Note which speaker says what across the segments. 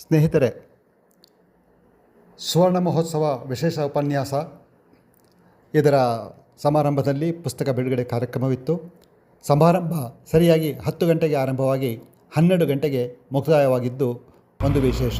Speaker 1: ಸ್ನೇಹಿತರೆ, ಸುವರ್ಣ ಮಹೋತ್ಸವ ವಿಶೇಷ ಉಪನ್ಯಾಸ ಇದರ ಸಮಾರಂಭದಲ್ಲಿ ಪುಸ್ತಕ ಬಿಡುಗಡೆ ಕಾರ್ಯಕ್ರಮವಿತ್ತು. ಸಮಾರಂಭ ಸರಿಯಾಗಿ 10 ಗಂಟೆಗೆ ಆರಂಭವಾಗಿ 12 ಗಂಟೆಗೆ ಮುಕ್ತಾಯವಾಗಿದ್ದು ಒಂದು ವಿಶೇಷ.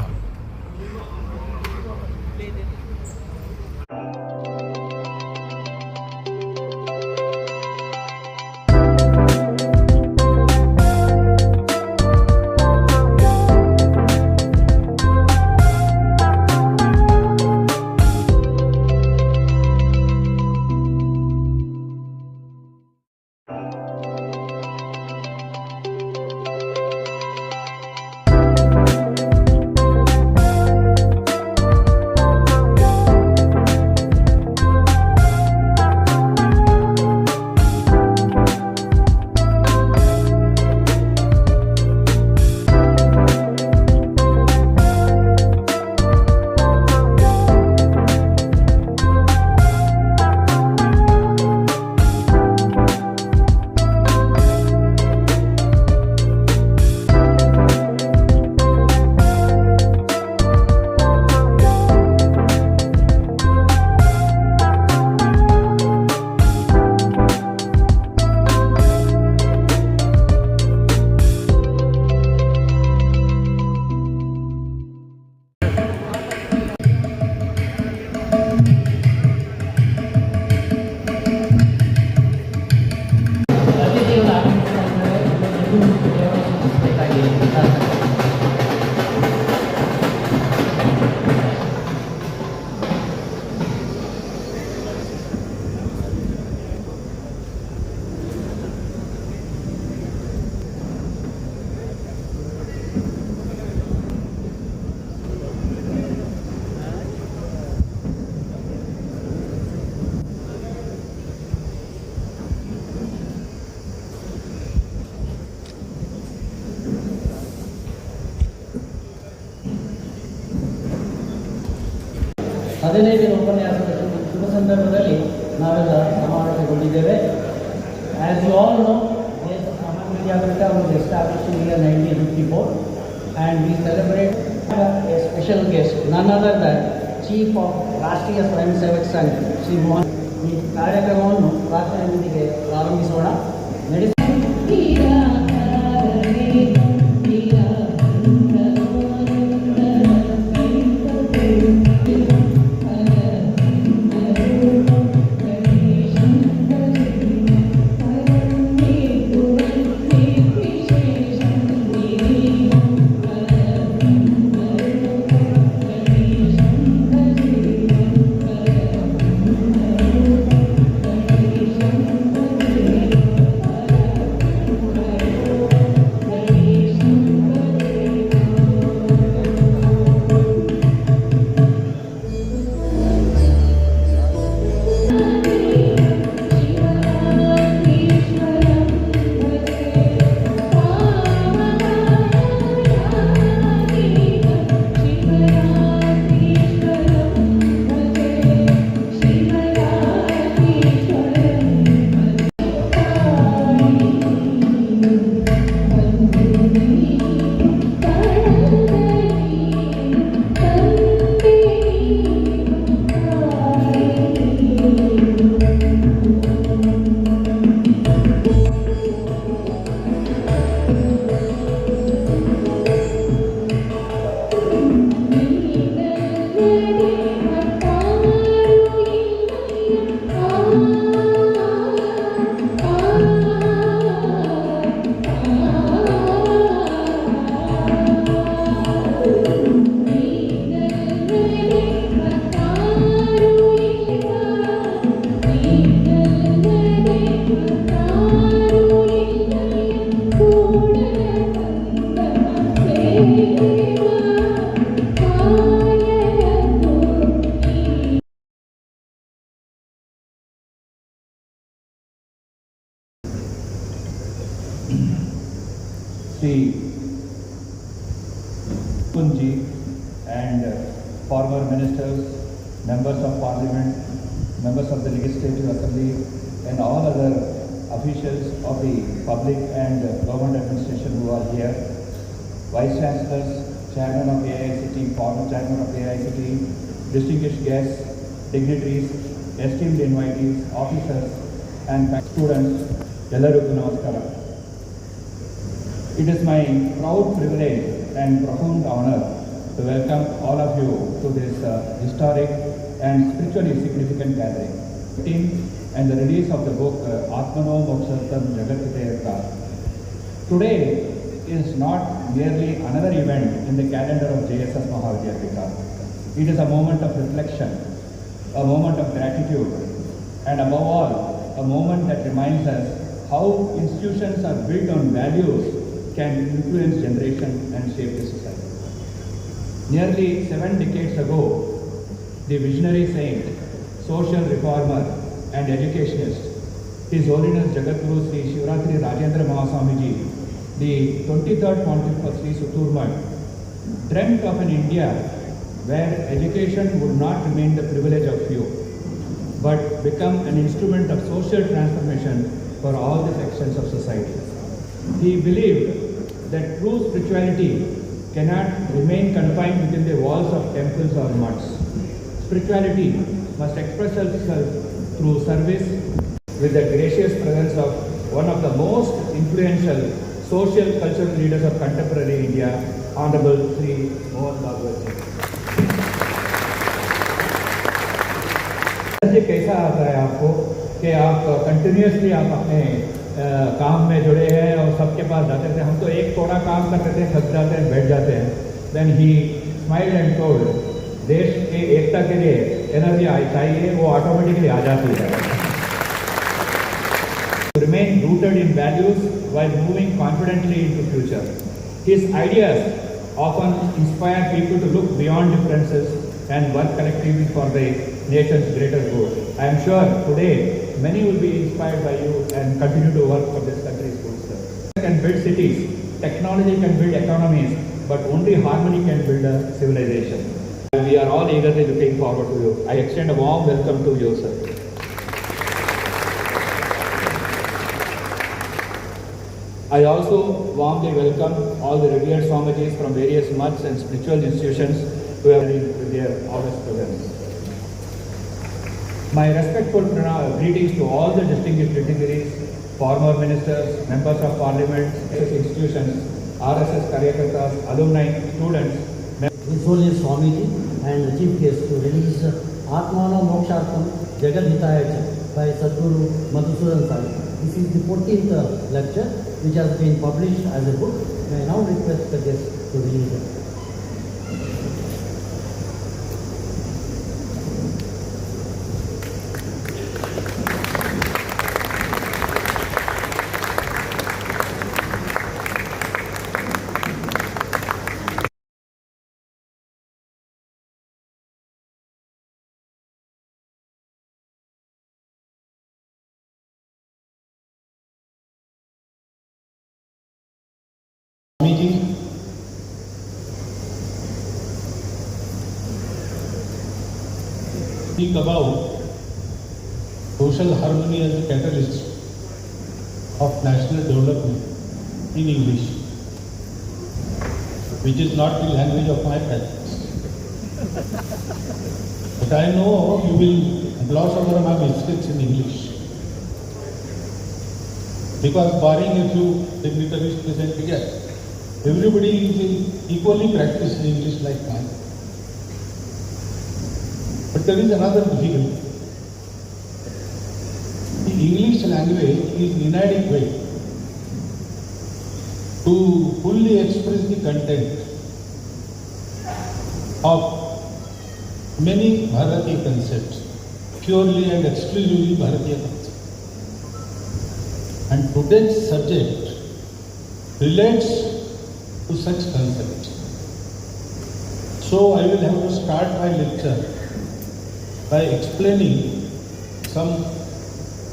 Speaker 2: ಹದಿನೈದನೇ ಉಪನ್ಯಾಸದ ಶುಭ ಸಂದರ್ಭದಲ್ಲಿ ನಾವೆಲ್ಲ ಸಮಾವೇಶಗೊಂಡಿದ್ದೇವೆ. As you all know, ᵐᵃʰᵃ was established in year 1954 and we celebrate a special guest, none other than Chief of ರಾಷ್ಟ್ರೀಯ ಸ್ವಯಂ ಸೇವಕ ಸಂಘ ಶ್ರೀ ಮೋಹನ್. ಈ ಕಾರ್ಯಕ್ರಮವನ್ನು ಪ್ರಾರ್ಥನೆಯೊಂದಿಗೆ ಪ್ರಾರಂಭಿಸೋಣ.
Speaker 3: Kunji and former ministers, members of parliament, members of the legislative assembly and all other officials of the public and government administration who are here, vice chancellors, chairman of AIC esteemed former chairman of AICTE, distinguished guests, dignitaries, esteemed invitees, officers, and students, ellarigu namaskara. It is my proud privilege and profound honor to welcome all of you to this historic and spiritually significant gathering. And the release of the book ᵐᵉᵜᵃᵃ. Today is not merely another event in the calendar of JSS Mahavidyapita. It is a moment of reflection, a moment of gratitude, and above all, a moment that reminds us how institutions are built on values can influence generation and shape the society. Nearly 7 decades ago, the visionary saint, social reformer, and educationist, His Holiness Jagadguru Sri ʃᵒᵉቬꁱᵉ, the 23rd Pontiff of ᵐᵒᵃʰᵃᵃ, dreamt of an India where education would not remain the privilege of few, but become an instrument of social transformation for all the sections of society. He believed that true spirituality cannot remain confined within the walls of temples or mosques. Spirituality must express itself through service with the gracious presence of one of the most influential social cultural leaders of contemporary India, Honorable Sri Mohan Bhagwat ji. कैसा आता है आपको कि आप continuously आप अपने काम में जुड़े हैं और सबके पास जाते थे? हम तो एक थोड़ा काम करते थे, थक जाते हैं, बैठ जाते हैं. Then he smiled and told, देश की एकता के लिए एनर्जी चाहिए, वो ऑटोमेटिकली आ जाती है. To remain rooted in values while moving confidently into future. His ideas often inspire people to look beyond differences and work collectively for the nation's greater good. I am sure today many will be inspired by you and continue to work for this country's good. Can build cities, technology can build economies, but only harmony can build a civilization. We are all eagerly looking forward to you. I extend a warm welcome to you, sir. I also warmly welcome all the revered Swamijis from various mutts and spiritual institutions who have been with their august presence. My respectful greetings to all the distinguished dignitaries, former ministers, members of parliament, institutions, RSS Karyakartas, alumni, students.
Speaker 2: His Holiness Swamiji and the chief guest to release ᵐᵉᵜᵃᵃᵃ by Sadhguru Madhusudan Sahib. This is the 14th lecture which has been published as a book. May I now request the guest to read it.
Speaker 4: Speak about social harmony as a catalyst of national development in English, which is not the language of my parents. But I know you will gloss over my mistakes in English, because barring a few dignitaries present here, everybody is equally practicing English like mine. But there is another difficulty. The English language is inadequate to fully express the content of many Bharatiya concepts, purely and exclusively Bharatiya concepts. And today's subject relates to such concepts. So I will have to start my lecture by explaining some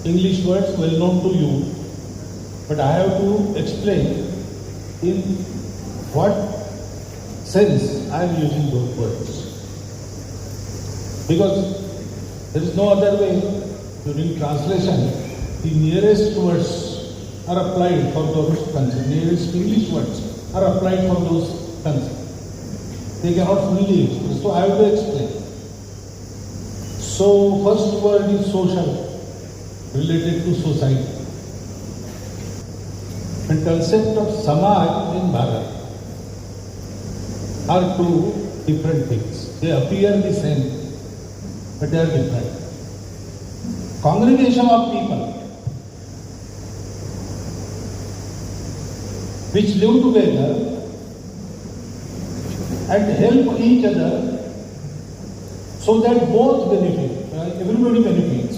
Speaker 4: English words well known to you, but I have to explain in what sense I am using those words. Because there is no other way. During translation, the nearest words are applied for those concepts. Nearest English words are applied for those concepts. they cannot fully express. So I have to explain. So first word is social, related to society. The concept of Samaj in Bharat are two different things. They appear the same, but they are different. Congregation of people which live together and help each other so that both benefit, everybody benefits.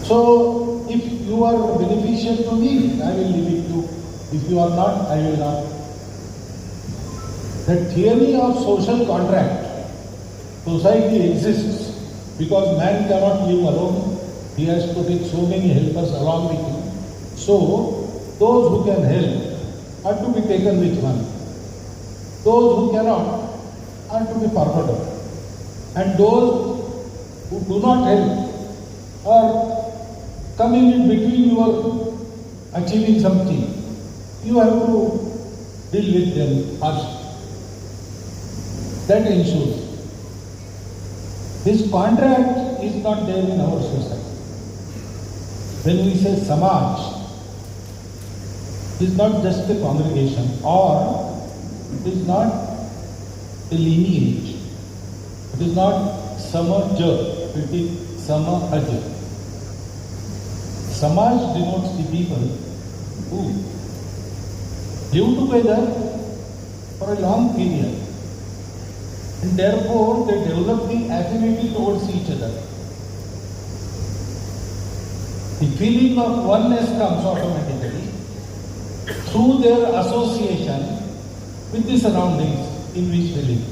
Speaker 4: So if you are beneficial to me, I will leave it to. If you are not, I will not. The theory of social contract, society exists because man cannot live alone. He has to take so many helpers along with him. So those who can help are to be taken with one. Those who cannot are to be forgotten. And those who do not help are coming in between your achieving something. You have to deal with them harshly. That ensures. This contract is not there in our society. When we say Samaj, it is not just a congregation or it is not a lineage. It is not Samaj, it is Samaj. Samaj denotes the people who live together for a long period and therefore they develop the affinity towards each other. The feeling of oneness comes automatically through their association with the surroundings in which they live.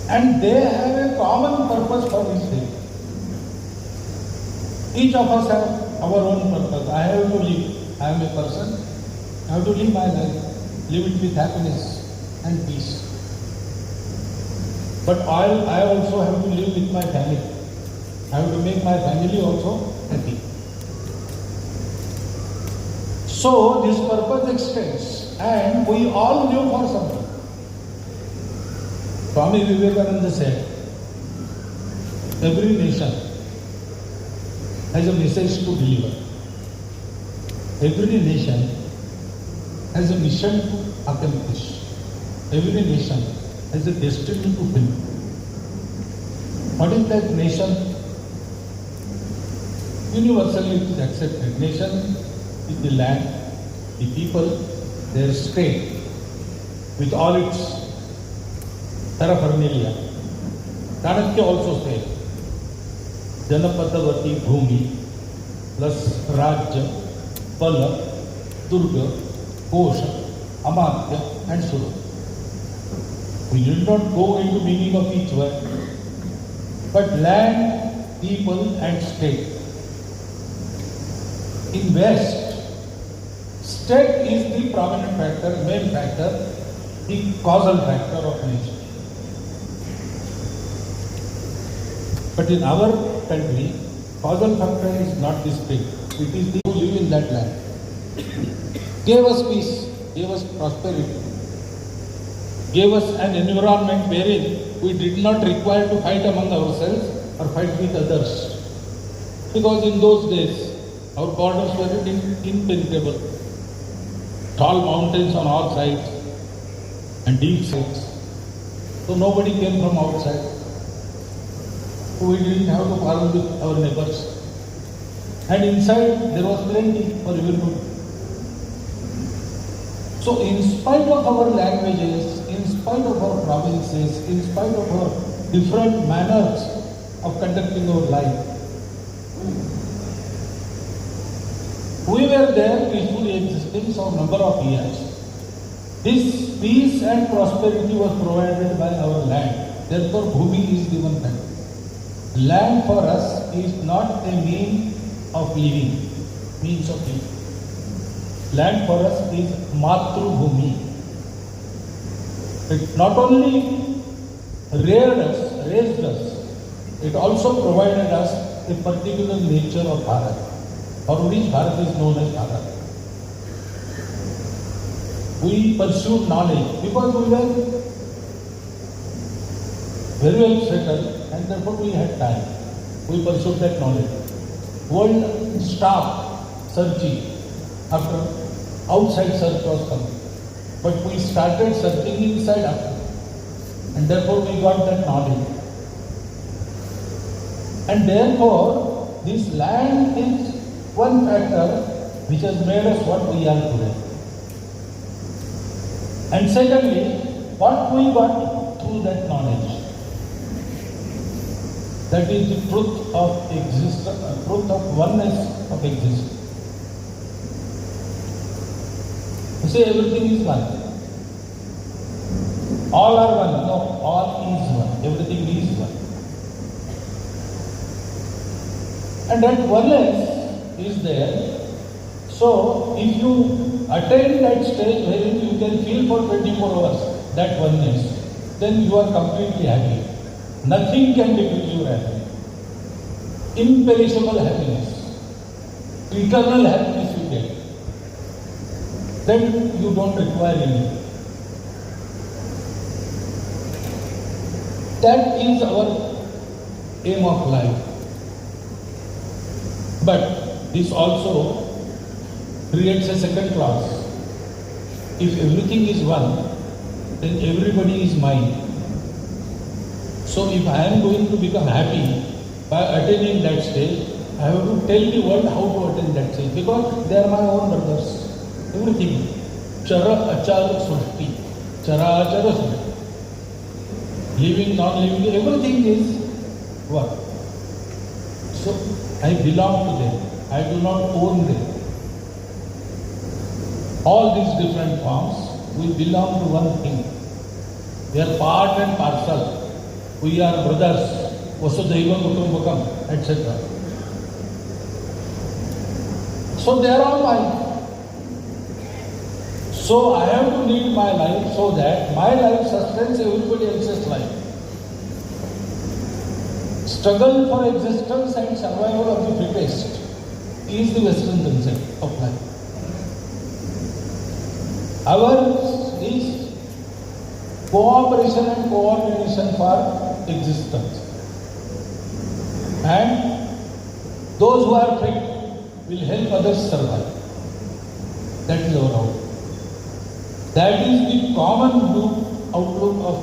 Speaker 4: And they have a common purpose for which they live. Each of us have our own purpose. I have to live. I am a person. I have to live my life. Live it with happiness and peace. But I also have to live with my family. I have to make my family also happy. So this purpose extends and we all live for something. Swami Vivekananda said, every nation has a message to deliver. Every nation has a mission to accomplish. Every nation has a destiny to build. What is that nation? Universally it is accepted. Nation is the land, the people, their state, with all its paraphernalia. Chanakya also says, Janapadavati Bhumi plus Rajya, Bala, Durga, Kosha, Amartya and Sura. We did not go into meaning of each word, but land, people and state. In West, state is the prominent factor, main factor, the causal factor of nature. But in our country, causal factor is not the state. It is the who live in that land. Gave us peace, gave us prosperity, gave us an environment wherein we did not require to fight among ourselves or fight with others. Because in those days, our borders were impenetrable. Tall mountains on all sides and deep sides. So nobody came from outside. So we didn't have to quarrel with our neighbors. And inside there was plenty for everyone. So in spite of our languages, in spite of our provinces, in spite of our different manners of conducting our life, we were there peacefully existing for a number of years. This peace and prosperity was provided by our land. Therefore, Bhumi is the one factor. Land for us is not a means of living. Land for us is Matru Bhumi. It not only raised us, it also provided us a particular nature of Bharat, for which Bharat is known as Bharat. We pursued knowledge because we were very well settled and therefore we had time. We pursued that knowledge. World stopped searching after outside search was coming. But we started searching inside after. And therefore we got that knowledge. And therefore this land is one factor which has made us what we are today. And secondly, what we got through that knowledge. That is the truth of existence, truth of oneness of existence. You say everything is one. All are one. No, all is one. Everything is one. And that oneness is there. So, if you attain that stage wherein you can feel for 24 hours that oneness, then you are completely happy. Nothing can decrease your happiness. Imperishable happiness. Eternal happiness you get. Then you don't require anything. That is our aim of life. But this also creates a second class. If everything is one, then everybody is mine. So if I am going to become happy by attaining that stage, I have to tell the world how to attain that stage because they are my own brothers. Everything. Chara achara sushti. Chara achara sushti. Living, non-living, everything is one. So I belong to them. I do not own them. All these different forms, we belong to one thing. We are part and parcel. We are brothers. Vasudhaiva Kutumbakam, etc. So they are all mine. So I have to lead my life so that my life sustains everybody else's life. Struggle for existence and survival of the fittest is the Western concept of life. Ours is cooperation and coordination for existence. And those who are fit will help others survive. That is our outlook. That is the common outlook of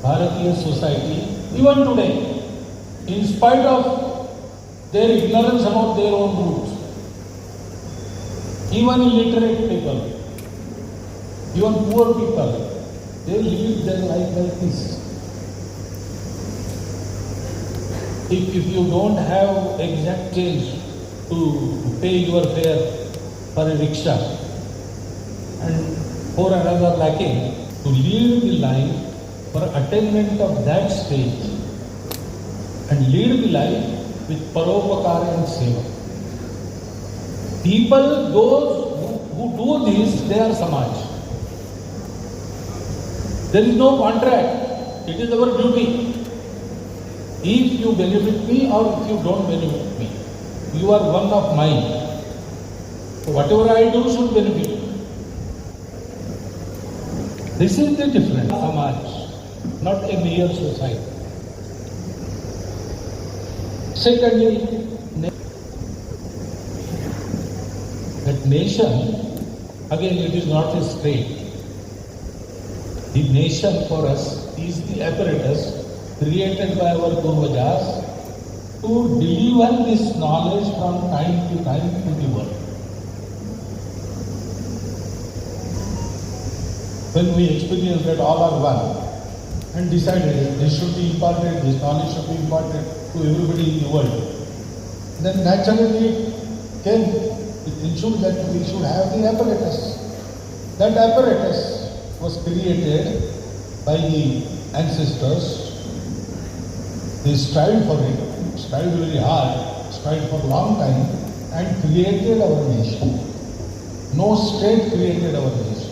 Speaker 4: Bharatiya society even today, in spite of their ignorance about their own roots. Even illiterate people, even poor people, they live their life like this. If you don't have exact change to pay your fare for a rickshaw and for another lacking, to lead the life for attainment of that stage and lead the life with paropakara and seva. People, those who do this, they are Samaj. There is no contract. It is our duty. If you benefit me or if you don't benefit me, you are one of mine. So whatever I do should benefit you. This is the difference. Samaj, not a mere society. Secondly, that nation, again it is not a state. The nation for us is the apparatus created by our Purvajas to deliver this knowledge from time to time to the world. When we experience that all are one and decided this should be imparted, this knowledge should be imparted to everybody in the world, then naturally it ensured that we should have the apparatus. That apparatus was created by the ancestors. They strived for it, strived very hard, strived for a long time and created our nation. No state created our nation.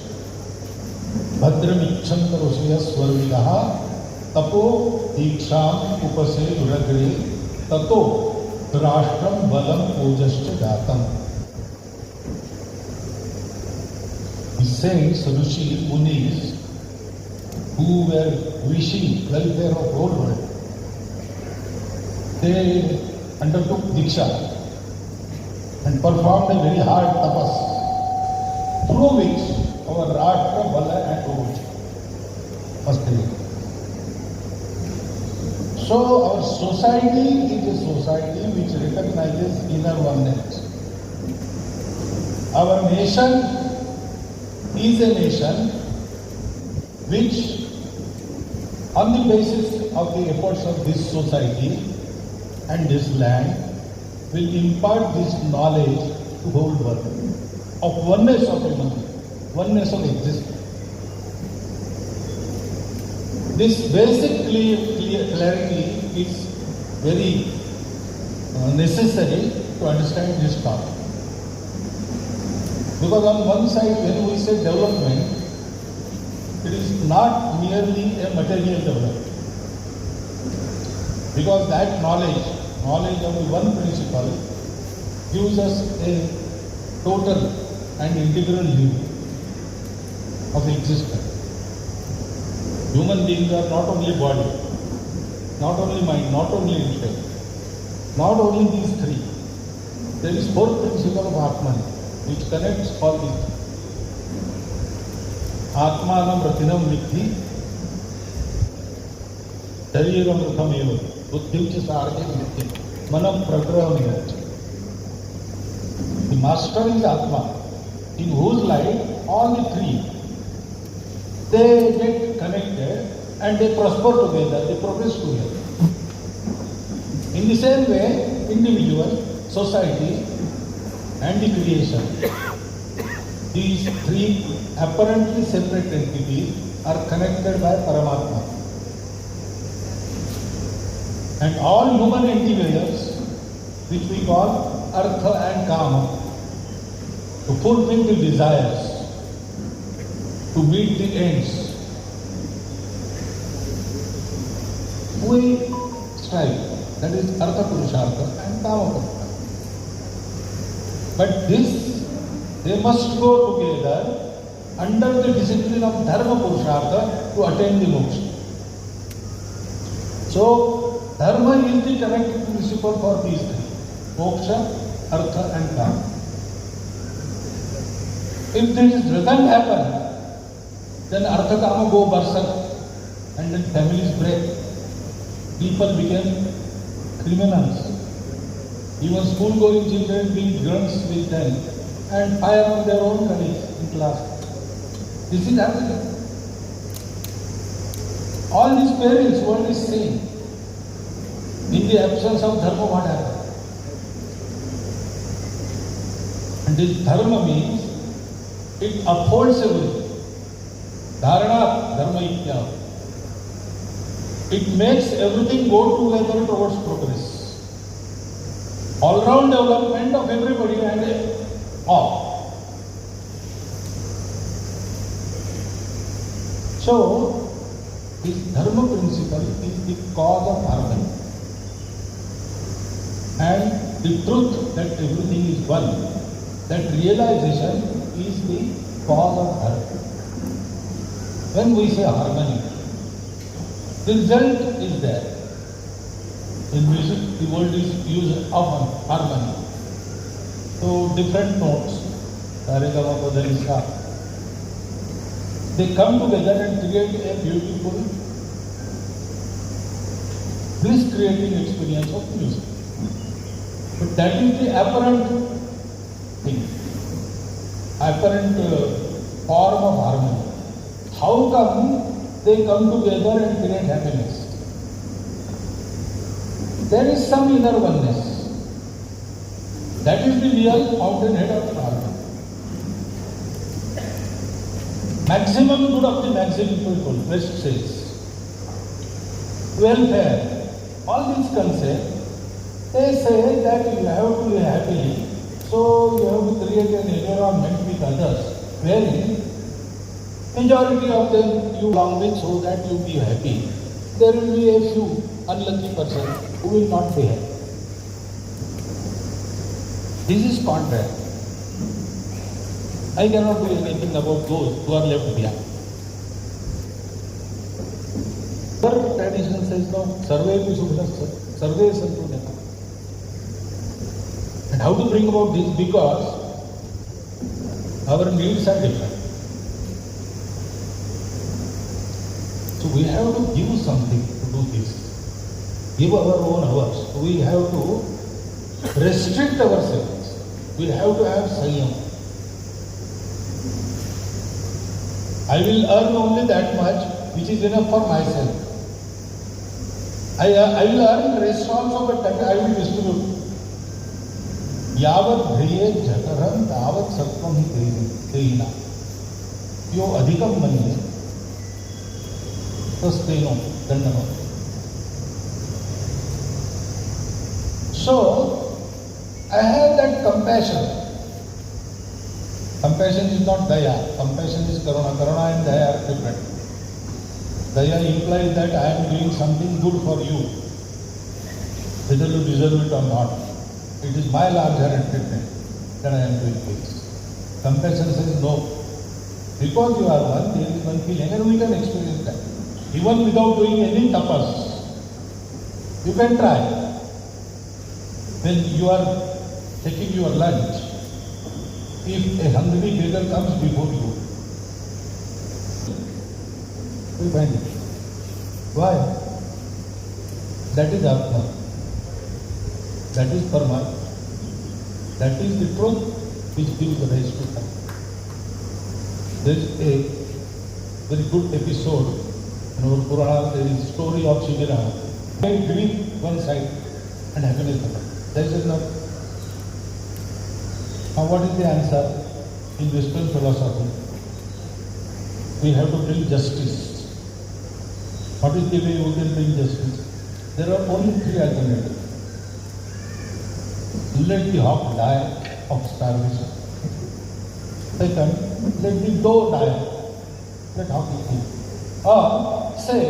Speaker 4: ᵐᵃʰᵃᵃᵃᵗ तपो दीक्षाम उपसे दुरग्रे ततो राष्ट्रम बलम ओजश्च जातम. The saints, rishis, munis, who were wishing welfare of whole world, they undertook diksha and performed a very hard tapas, through which our Rashtra, Bala and Roj was created. So our society is a society which recognizes inner oneness. Our nation is a nation which, on the basis of the efforts of this society and this land, will impart this knowledge to whole world of oneness of human being, oneness of existence. This basic clarity is very necessary to understand this topic. Because on one side, when we say development, it is not merely a material development. Because that knowledge of the one principle, gives us a total and integral view of existence. Human beings are not only body, not only mind, not only intellect, not only these three. There is fourth principle of Atman, which connects all these. Atmanam ratinam vidhi, ʃᵉቬ꫱ᵉ buddhiṃ-ca-ʃārde vidhi, manam pragraham-yat. The master is Atma, in whose light all the three, they get connected and they prosper together, they progress together. In the same way, individual, society and the creation, these three apparently separate entities are connected by Paramatma. And all human endeavors, which we call Artha and Kama, to fulfill the desires, to meet the ends, we strive. That is Artha Purushartha and Kama Purushartha. But this, they must go together under the discipline of Dharma Purushartha to attain the moksha. So, Dharma is the connecting principle for these three: moksha, artha and kama. If this doesn't happen, then artha kama go berserk and then families break. People become criminals. Even school-going children being drunks with them and fire on their own colleagues in class. This is happening. All these parents, world is saying, in the absence of dharma, what happens? And this dharma means it upholds everything. Dharana dharma itya. It makes everything go together towards progress. All-round development of everybody and all. So, this dharma principle is the cause of harmony. And the truth that everything is one, that realization is the cause of dharma. When we say harmony, the result is there. In music, the word is used often, harmony. So different notes, ᵐᵉ, they come together and create a beautiful, bliss-creating experience of music. But that is the apparent thing, apparent form of harmony. How come they come together and create happiness? There is some inner oneness. That is the real fountainhead of harmony. Maximum good of the maximum people, West says. Welfare, all these concepts, they say that you have to be happy, so you have to create an environment with others, wherein majority of them you belong with so that you be happy. There will be a few unlucky persons who will not be happy. This is contrary. I cannot do anything about those who are left behind. Our tradition says no, Sarve Santu Neka. And how to bring about this? Because our needs are different. So we have to give something to do this. Give our own hours. We have to restrict ourselves. We have to have Sanyam. I will earn only that much which is enough for myself. I will earn rest also, but that I will distribute. यावत् ह्रियेच्छकरं तावत् सत्त्वं हि तेन यो अधिकं मन्ये तस्तेनो दण्डनो. So I have that compassion. Compassion is not daya. Compassion is karuna. Karuna and daya are different. Daya implies that I am doing something good for you, whether you deserve it or not. It is my larger treatment that I am doing this. Compassion says no. Because you are one, there is one feeling, and we can experience that. Even without doing any tapas, you can try. When you are taking your lunch, if a hungry beggar comes before you, we find it. Why? That is Atma. That is Paramatma. That is the truth which gives rise to Dharma. There is a very good episode in our Purana. There is a story of ʃᵒᵉᵜ. Giving one side and happiness the other. There is enough. Now what is the answer in Western philosophy? We have to bring justice. What is the way we can bring justice? There are only three alternatives. Let the hawk die of starvation. Second, let the doe die. Let hawk eat. Or say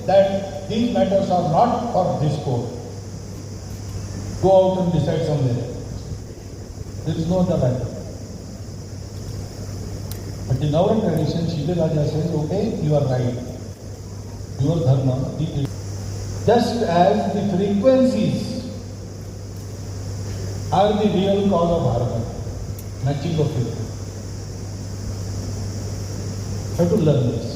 Speaker 4: that these matters are not for this court. Go out and decide somewhere. There is no other matter. But in our tradition, ʃᵒᵉᵜ says, okay, you are right. Your dharma, eat it. Just as the frequencies are the real cause of harmony, matching of frequency. Have to learn this.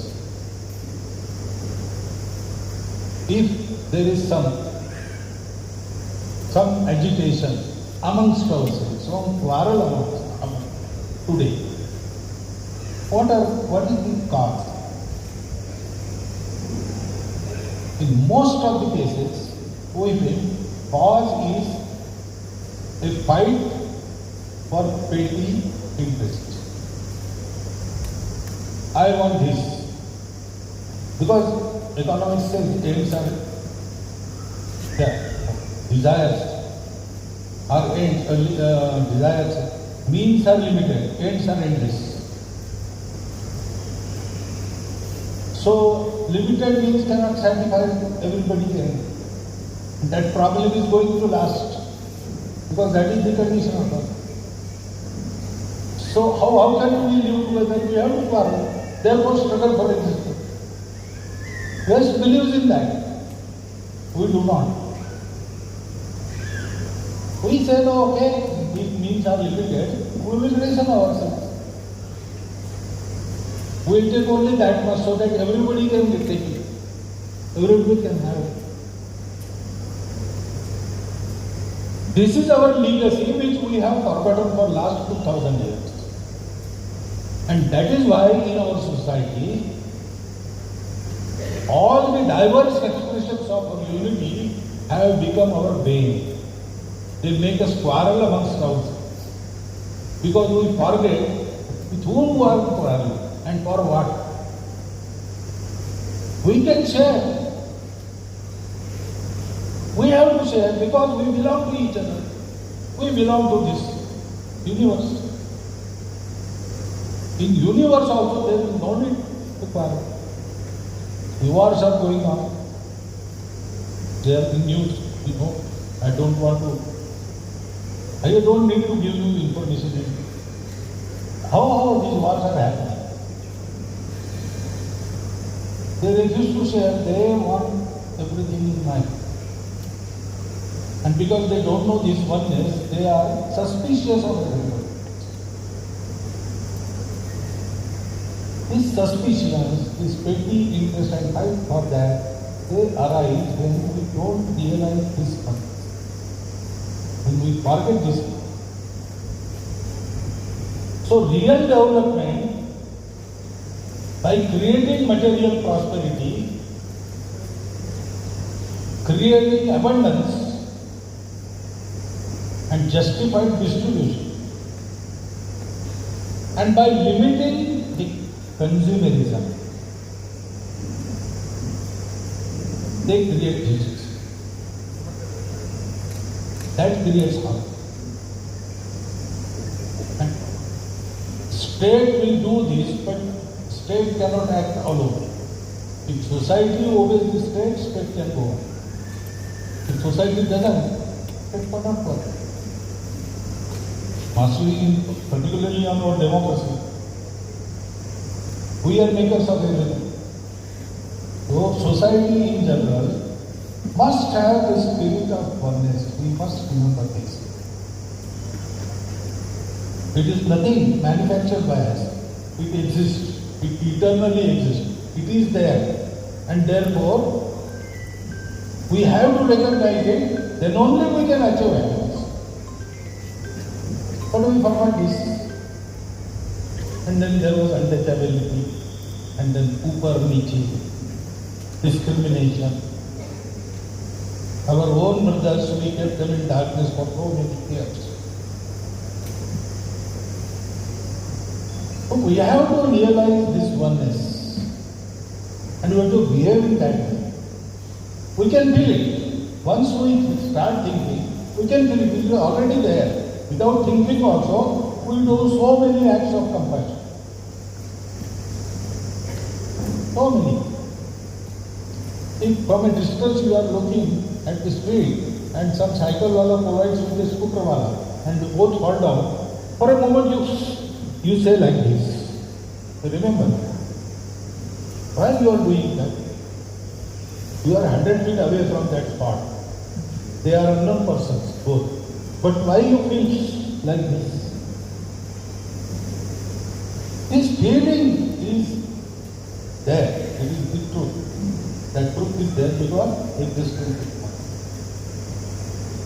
Speaker 4: If there is some agitation amongst ourselves, some quarrel amongst today, what is the cause? In most of the cases, we think cause is a fight for petty interest. I want this. Because economics says ends are there. Desires are ends, desires, means are limited, ends are endless. So limited means cannot satisfy everybody here. That problem is going to last. Because that is the condition of life. So how can we live together? We have to quarrel. Therefore struggle for existence. West believes in that. We do not. We say, no, okay, if means are limited, we will reason ourselves. We will take only that much so that everybody can take it. Everybody can have it. This is our legacy which we have forgotten for last 2000 years. And that is why in our society, all the diverse expressions of our unity have become our bane. They make us quarrel amongst ourselves. Because we forget with whom we are quarreling and for what. We can share. We have to share because we belong to each other. We belong to this universe. In universe also there is no need to quarrel. Wars are going on. They are in news, you know. I don't need to give you information. how these wars are happening. They refuse to share, they want everything in mind. And because they don't know this oneness, they are suspicious of everybody. This suspicion, this petty interest and fight for that, they arise when we don't realize this oneness. When we forget this. So real development, by creating material prosperity, creating abundance and justified distribution, and by limiting the consumerism, they create disease. That creates harm. And state will do this, but state cannot act alone. If society obeys the state, state can go on. If society doesn't, state cannot work. Particularly on our democracy, we are makers of everything. So society in general must have the spirit of oneness. We must remember this. It is nothing manufactured by us. It exists. It eternally exists. It is there. And therefore, we have to recognize it. Then only we can achieve happiness. But we forgot this. And then there was untouchability. And then ᵒᵉⵚ discrimination. Our own brothers, we kept them in darkness for so many years. So we have to realize this oneness. And we have to behave in that way. We can feel it. Once we start thinking, we can feel it. It is already there. Without thinking also, we do so many acts of compassion. So many. If from a distance you are looking at the street and some cycle wala provides with a scooter wala and both fall down, for a moment you say like this. Remember, while you are doing that, you are 100 feet away from that spot. They are unknown persons, both. But why you feel like this? This feeling is there. It is the truth. That truth is there because existence is one.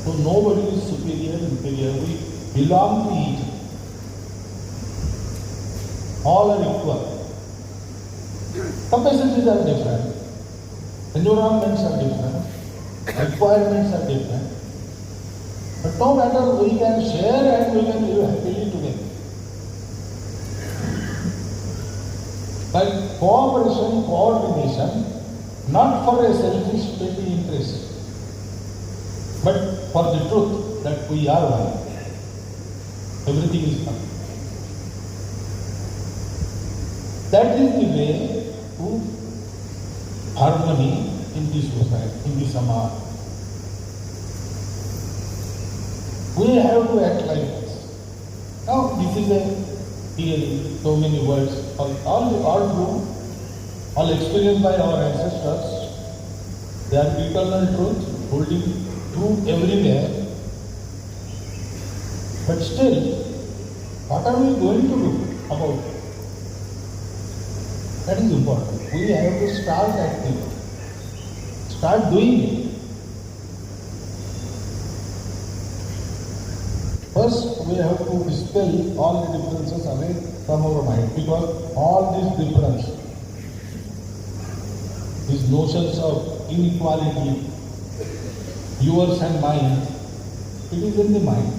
Speaker 4: So nobody is superior, inferior. We belong to each other. All are equal. Capacities are different. Environments are different. Requirements are different. But no matter, we can share and we can live happily together. By cooperation, coordination, not for a selfish petty interest, but for the truth that we are one. Everything is one. That is the way to harmony in this society, in this samaj. We have to act like this. Now, this is a theory, so many words, all true, all experienced by our ancestors. They are eternal truth, holding true everywhere. But still, what are we going to do about it? That is important. We have to start acting, start doing it. First, we have to dispel all the differences away from our mind, because all these differences, these notions of inequality, yours and mine, it is in the mind.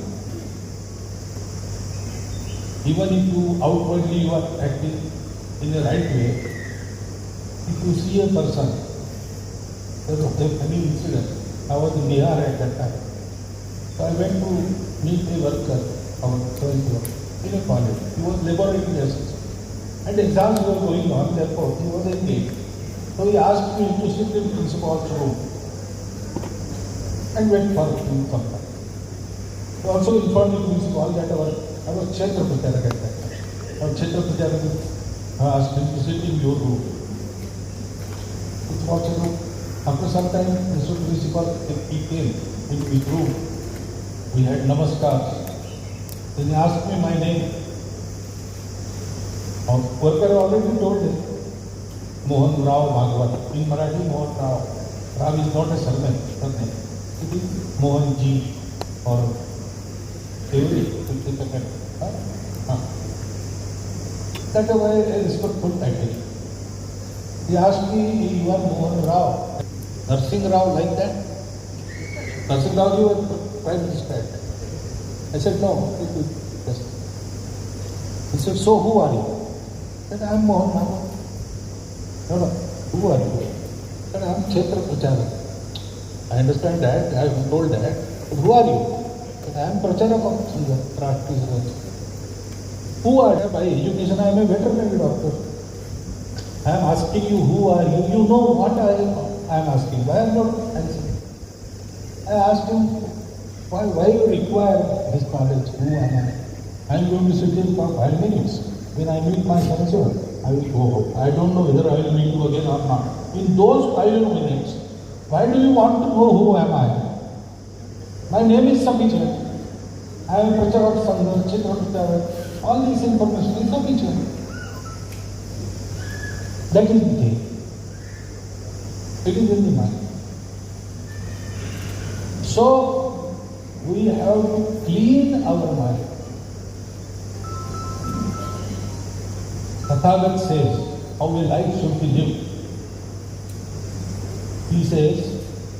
Speaker 4: Even if you outwardly you are acting in the right way, if you see a person, there was a funny incident. I was in Bihar at that time. So I went to meet a worker, our friend in a college. He was laboratory assistant. And exams were going on, therefore he was engaged. So he asked me to sit in principal's room and went for him sometime. He also informed the principal that I was ᵍᵒᵃʰᵃᵃ at that time. or ᵍᵒᵃʰᵃ asked him to sit in your room. After some time, the principal, he came in his room. We had namaskar. Then he asked me my name. Worker already told him, Mohan Rao Bhagwat. In Marathi, Mohan Rao. Rao is not a surname. It is Mohan Ji or every 50 seconds. That is why a respectful title. He asked me, you are Mohan Rao. Nursing Rao like that? Nursing Rao, you are Prime Minister. I said, no. He said, so who are you? I said, I am Mohan Rao. No, who are you? I said, I am ᵍᵒᵃ. I understand that, I have told that. But who are you? I said, I am Pracharak of practice. Who are you? By education, I am a veterinary doctor. I am asking you, who are you? You know what I am asking. Why I am not answering? I asked him, why you require this knowledge? Who am I? I am going to sit in for 5 minutes. When I meet my sensor, I will go home. I don't know whether I will meet you again or not. In those 5 minutes, why do you want to know who am I? My name is sufficient. I am Pracharak Sangha, ᵍᵒᵃ. All this information is sufficient. That is the thing. It is in the mind. So, we have to clean our mind. Tathagata says how a life should be lived. He says,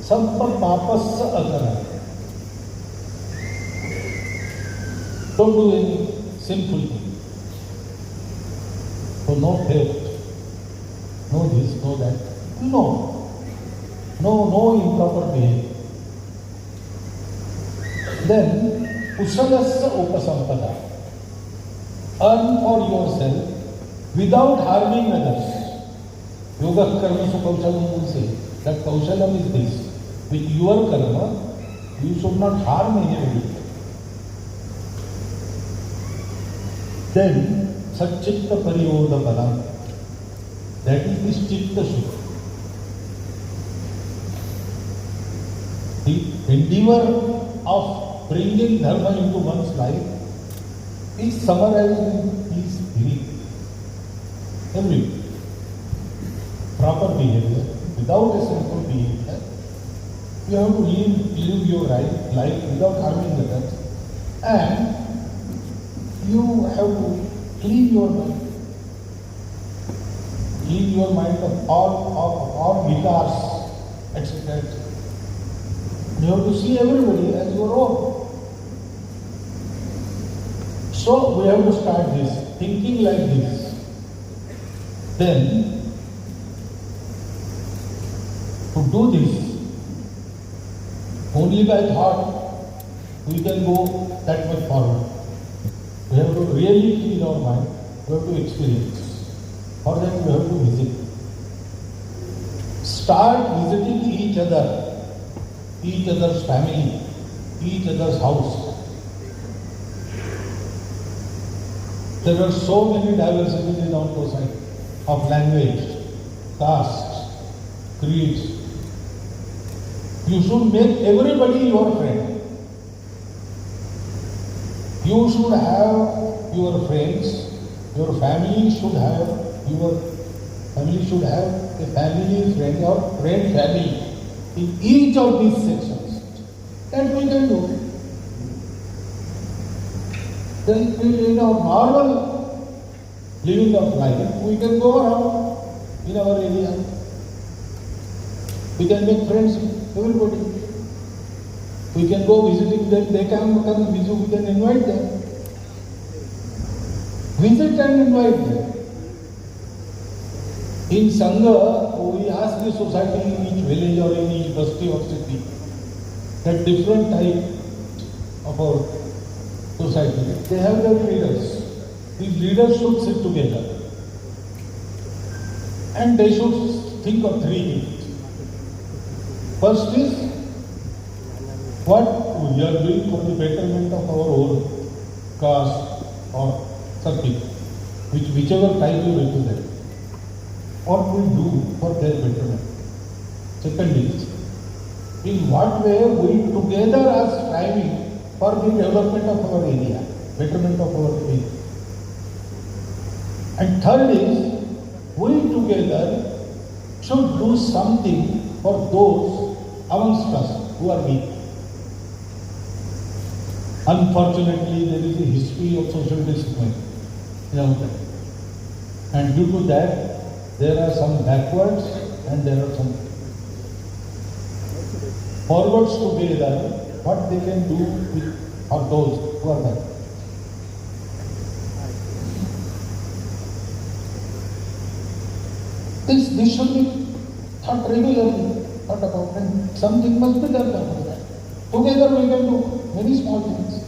Speaker 4: Sampa papasya agara. Don't do any sinful thing. So no theft, no this, no that. No improper behavior. Then, kusalasya upasampada. Earn for yourself without harming others. Yoga karma ᵐᵒ will say that kaushalam is this. With your karma, you should not harm anybody. Then, satchitta pariyoda balam. That is this chitta shuddha. The endeavor of bringing dharma into one's life is summarized in these three. Every proper behavior, without a sinful behavior, you have to live your life without harming others, and you have to clean your mind. Clean your mind of all vicars, etc. You have to see everybody as your own. So we have to start this, thinking like this. Then, to do this, only by thought, we can go that much forward. We have to really clean our mind, we have to experience. For that we have to visit. Start visiting each other, each other's family, each other's house. There are so many diversities in our society of language, caste, creeds. You should make everybody your friend. You should have your friends, your family should have a family friend or friend family in each of these sections. That we can do. Then in our normal living of life, we can go around in our area. We can make friends with everybody. We can go visiting them, they can come visit, we can invite them. Visit and invite them. In Sangha, we ask the society in each village or in each basti or city that different type of our society. They have their leaders. These leaders should sit together. And they should think of three things. First is, what we are doing for the betterment of our own caste or something. whichever tribe you represent, what we do for their betterment. Second is, in what way we together are striving for the development of our area, betterment of our area. And third is, we together should do something for those amongst us who are weak. Unfortunately, there is a history of social discipline in our country. And due to that, there are some backwards and there are some forwards together, what they can do with for those who are backward. This should be thought regularly, thought about, and something must be done about that. Together we can do many small things.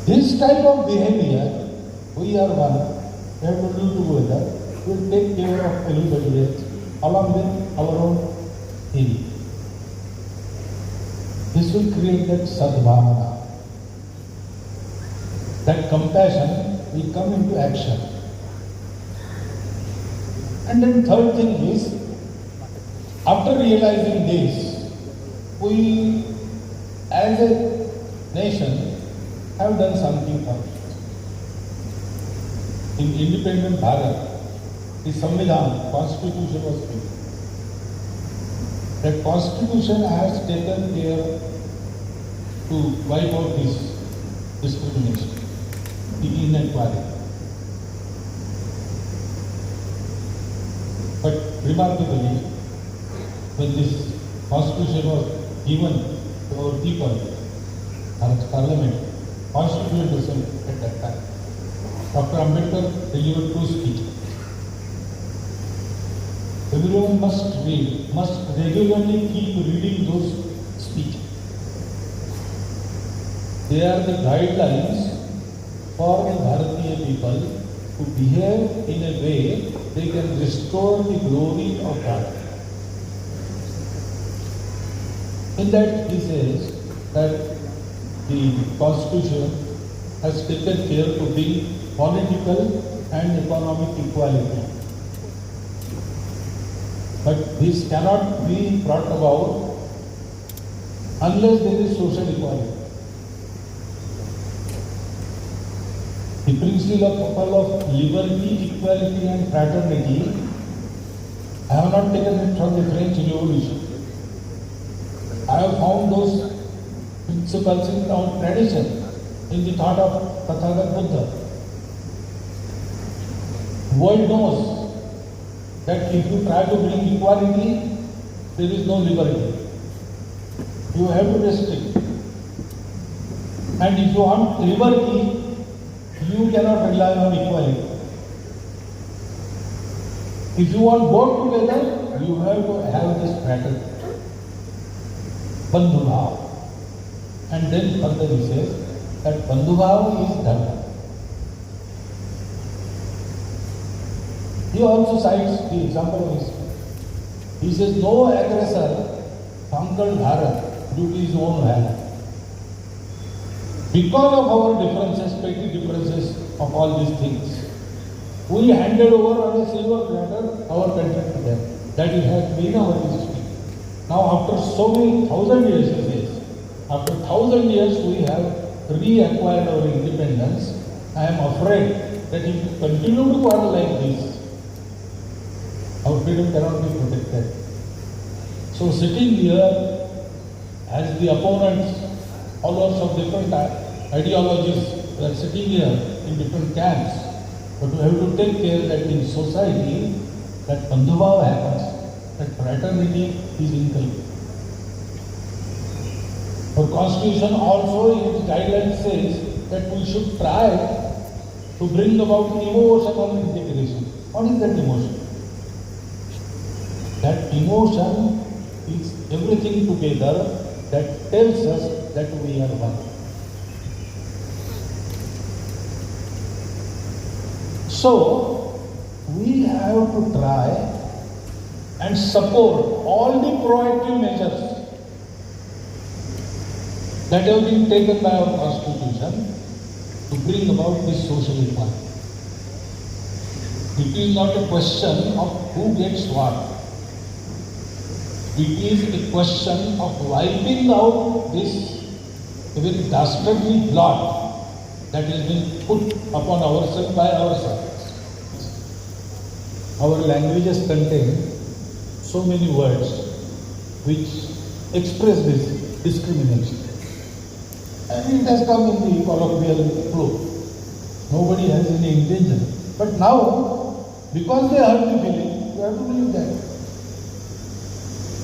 Speaker 4: This type of behavior, we are one, we have to do together, we will take care of everybody else along with our own area. This will create that sadbhavana. That compassion will come into action. And then third thing is, after realizing this, we as a nation have done something for it. In independent Bharat, the Samvidhan, Constitution was made. That Constitution has taken care to wipe out this discrimination, the inequality. But remarkably, when this Constitution was given to our people, Bharat's Parliament, Constituent Assembly at that time, Dr. Ambedkar delivered two speeches. Everyone must read, must regularly keep reading those speeches. They are the guidelines for the Bharatiya people to behave in a way they can restore the glory of Bharat. In that he says that the Constitution has taken care to bring political and economic equality. But this cannot be brought about unless there is social equality. The principle of liberty, equality and fraternity, I have not taken it from the French Revolution. I have found those principles in our tradition, in the thought of Tathagata Buddha. The world knows that if you try to bring equality, there is no liberty. You have to restrict. And if you want liberty, you cannot rely on equality. If you want both together, you have to have this fraternity, bandhubhav. And then further he says that bandhubhav is dharma. He also cites the example of history. He says no aggressor conquered Bharat due to his own valor. Because of our differences, petty differences of all these things, we handed over on a silver platter our country to them. That has been our history. Now after so many thousand years, he says, after 1,000 years we have reacquired our independence. I am afraid that if we continue to run like this, our freedom cannot be protected. So sitting here as the opponents, followers of different ideologies, are sitting here in different camps, but we have to take care that in society, that bandhubhav happens, that fraternity is inculcated. Our Constitution also in its guidelines says that we should try to bring about emotional integration. What is that emotion? That emotion is everything together that tells us that we are one. So, we have to try and support all the proactive measures that have been taken by our Constitution to bring about this social equality. It is not a question of who gets what. It is a question of wiping out this very dastardly blot that has been put upon ourselves by ourselves. Our languages contain so many words which express this discrimination. And it has come in the colloquial flow. Nobody has any intention. But now, because they hurt the feeling, you have to believe that.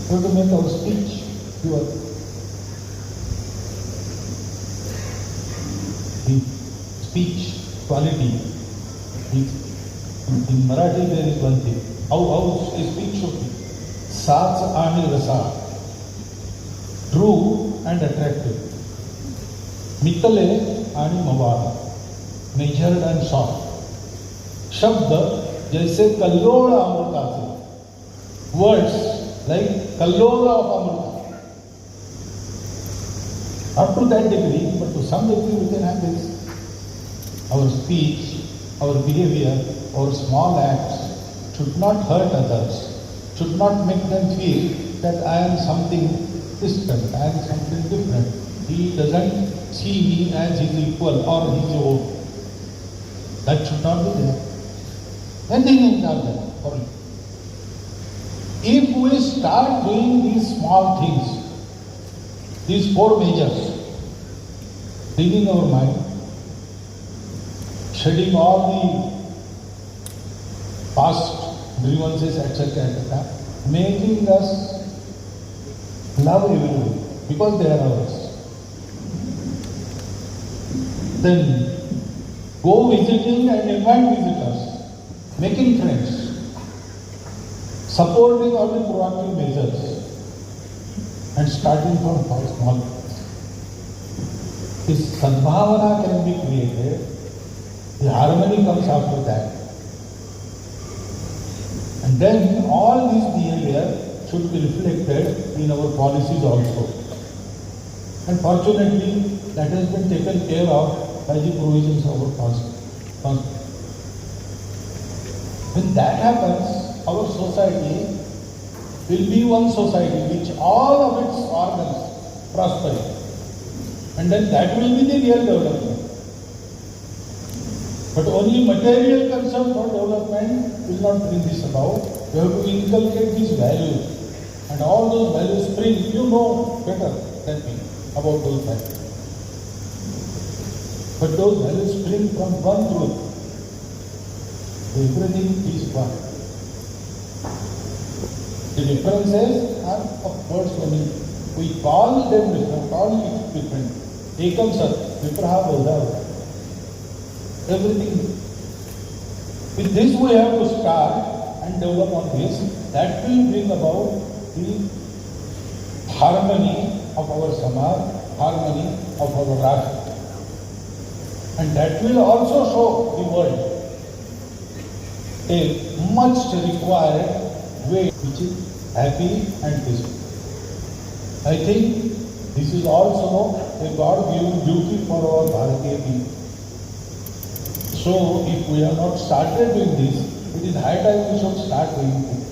Speaker 4: You have to make our speech pure. The speech quality. In Marathi there is one thing. How a speech should be. ᵍᵒᵃʰᵃᵃᵃ. True and attractive. ᵐᵃʰᵃ ┬ measured and soft. शब्द जैसे कल्लोळ अमृताचे. Words like कल्लोळ of amrita. Not to that degree, but to some degree we can have this. Our speech, our behavior, our small acts should not hurt others, should not make them feel that I am something distant, I am something different. He doesn't see me as his equal or his own. That should not be there. Anything like that for you. If we start doing these small things, these four measures, cleaning our mind, shedding all the past grievances, etc., etc., making us love everyone because they are ours. Then go visiting and invite visitors, making friends, supporting all the proactive measures, and starting from small things. This sadbhavana can be created, the harmony comes after that. And then all this behavior should be reflected in our policies also. And fortunately, that has been taken care of by the provisions of our Constitution. When that happens, our society will be one society which all of its organs prosper. And then that will be the real development. But only material concern for development will not bring this about. You have to inculcate these values. And all those values spring, you know better than me about those values. But those values spring from one truth. Everything is one. The differences are of words only. We call them different, call it different. Ekam sat, vipraha bodha. Everything. With this we have to start and develop on this. That will bring about the harmony of our samaj, harmony of our rashtra. And that will also show the world a much required way which is happy and peaceful. I think this is also a God-given duty for our Bharatiya people. So if we have not started doing this, it is high time we should start doing this.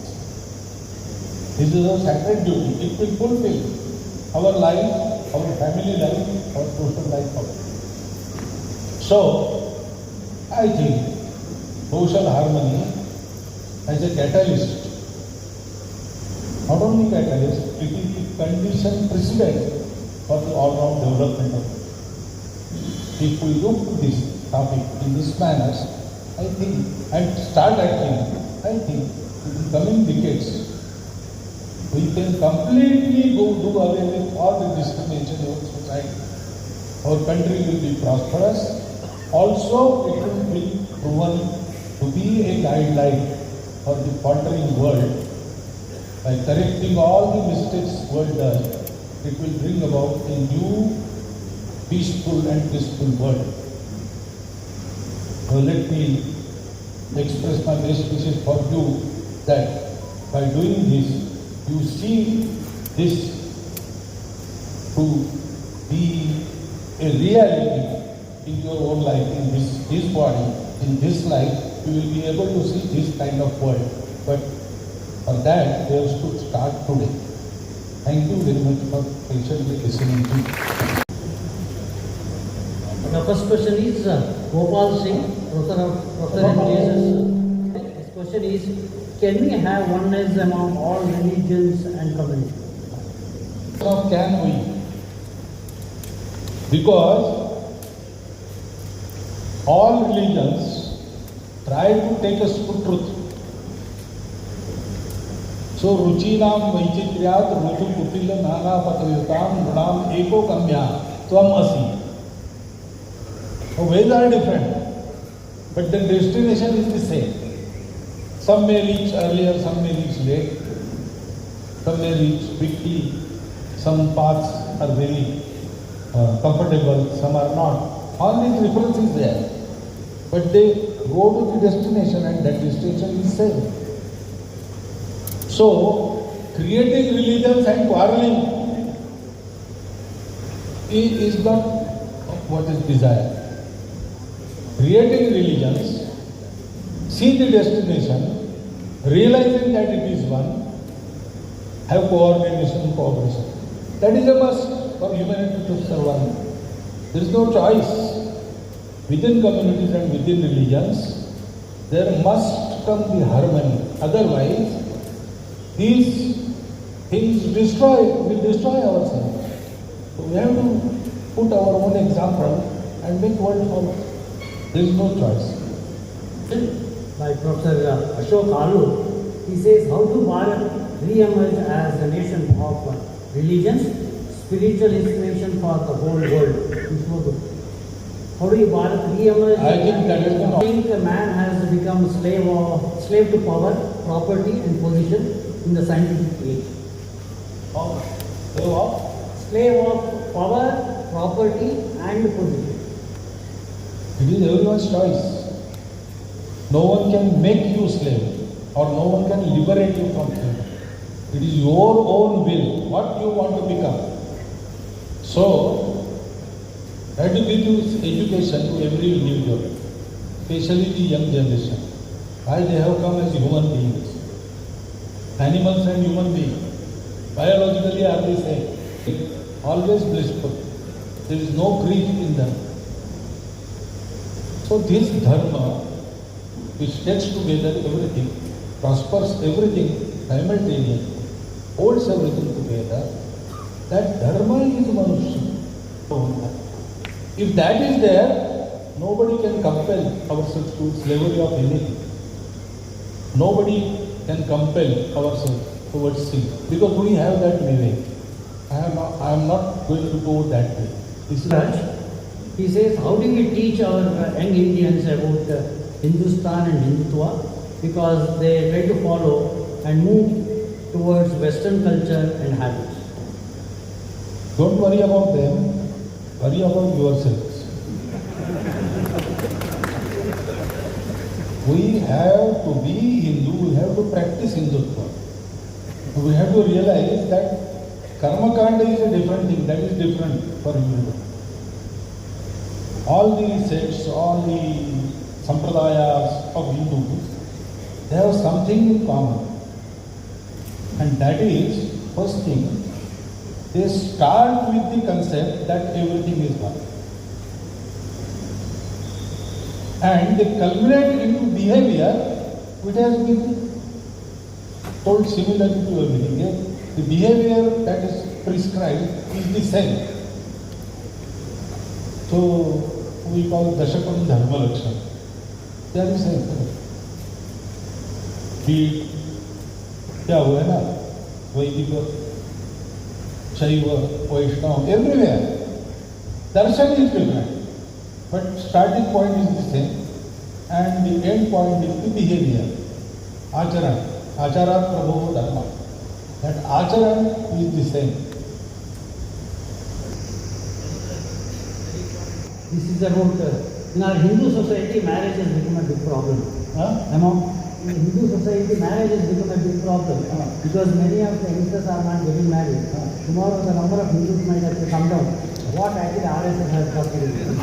Speaker 4: This is a sacred duty. It will fulfill our life, our family life, our social life also. So, I think social harmony as a catalyst, not only catalyst, it is the condition precedent for the all-round development of it. If we look at this topic in this manner, I think, and start acting, I think in the coming decades, we can completely do away with all the discrimination in our society. Our country will be prosperous. Also, it will be proven to be a guideline for the faltering world. By correcting all the mistakes the world does, it will bring about a new, peaceful and peaceful world. So let me express my best wishes for you that by doing this, you see this to be a reality in your own life, in this body, in this life, you will be able to see this kind of world. But for that, they have to start today. Thank you very much for patiently listening to me.
Speaker 2: The first question is Gopal Singh, Professor Emeritus. His question is, can we have oneness among all religions and communities?
Speaker 4: How can we? Because all religions try to take us to truth. So, ᵐᵒᵇⵃᵃᵗⵃᵃ eko kamya tvam asi. The ways are different, but the destination is the same. Some may reach earlier, some may reach late, some may reach quickly, some paths are very comfortable, some are not. All these differences there, but they go to the destination and that destination is same. So, creating religions and quarreling is not what is desired. Creating religions, see the destination, realizing that it is one, have coordination, cooperation. That is a must for humanity to survive. There is no choice. Within communities and within religions, there must come the harmony. Otherwise, these things will destroy ourselves. So we have to put our own example and make world follow. There is no choice.
Speaker 2: By Professor Ashok Alur, he says, how to Bharat re-emerge as a nation of religions, spiritual inspiration for the whole world. How do you Bharat re-emerge?
Speaker 4: I think that is
Speaker 2: I think a man has become slave to power, property and position in the scientific age. Slave of power, property and position.
Speaker 4: It is everyone's choice. No one can make you slave or no one can liberate you from slavery. It is your own will, what you want to become. So, have to give education to every individual, especially the young generation. Why they have come as human beings. Animals and human beings, biologically are the same. Always blissful. There is no grief in them. So this dharma, which takes together everything, prospers everything simultaneously, holds everything together, that dharma is Manusya. If that is there, nobody can compel ourselves to slavery of anything. Nobody can compel ourselves towards sin, because we have that vivek. I am not going to go that way. This is
Speaker 2: he says, how do we teach our young Indians about Hindustan and Hindutva? Because they try to follow and move towards Western culture and habits.
Speaker 4: Don't worry about them, worry about yourselves. We have to be Hindu, we have to practice Hindutva. We have to realize that Karma Kanda is a different thing, that is different for Hindu. All the sects, all the sampradayas of Hindus, they have something in common. And that is, first thing, they start with the concept that everything is one. And they culminate into behavior which has been told similarly to everything. The behavior that is prescribed is the same. So we call Dashakam Dharma Lakshana. They are the same. क्या हुआ है ना वैदिक शैव वैष्णव everywhere darshan is different but starting point is the same and the end point is the behavior acharan acharat prabho dharma that acharan is the same.
Speaker 2: This is about in our Hindu society marriage has become a big problem. In Hindu society, marriage has become a big problem because many of the youngsters are not getting married. Tomorrow, the number of Hindus might have to come down. what actually RSS has got to do with it.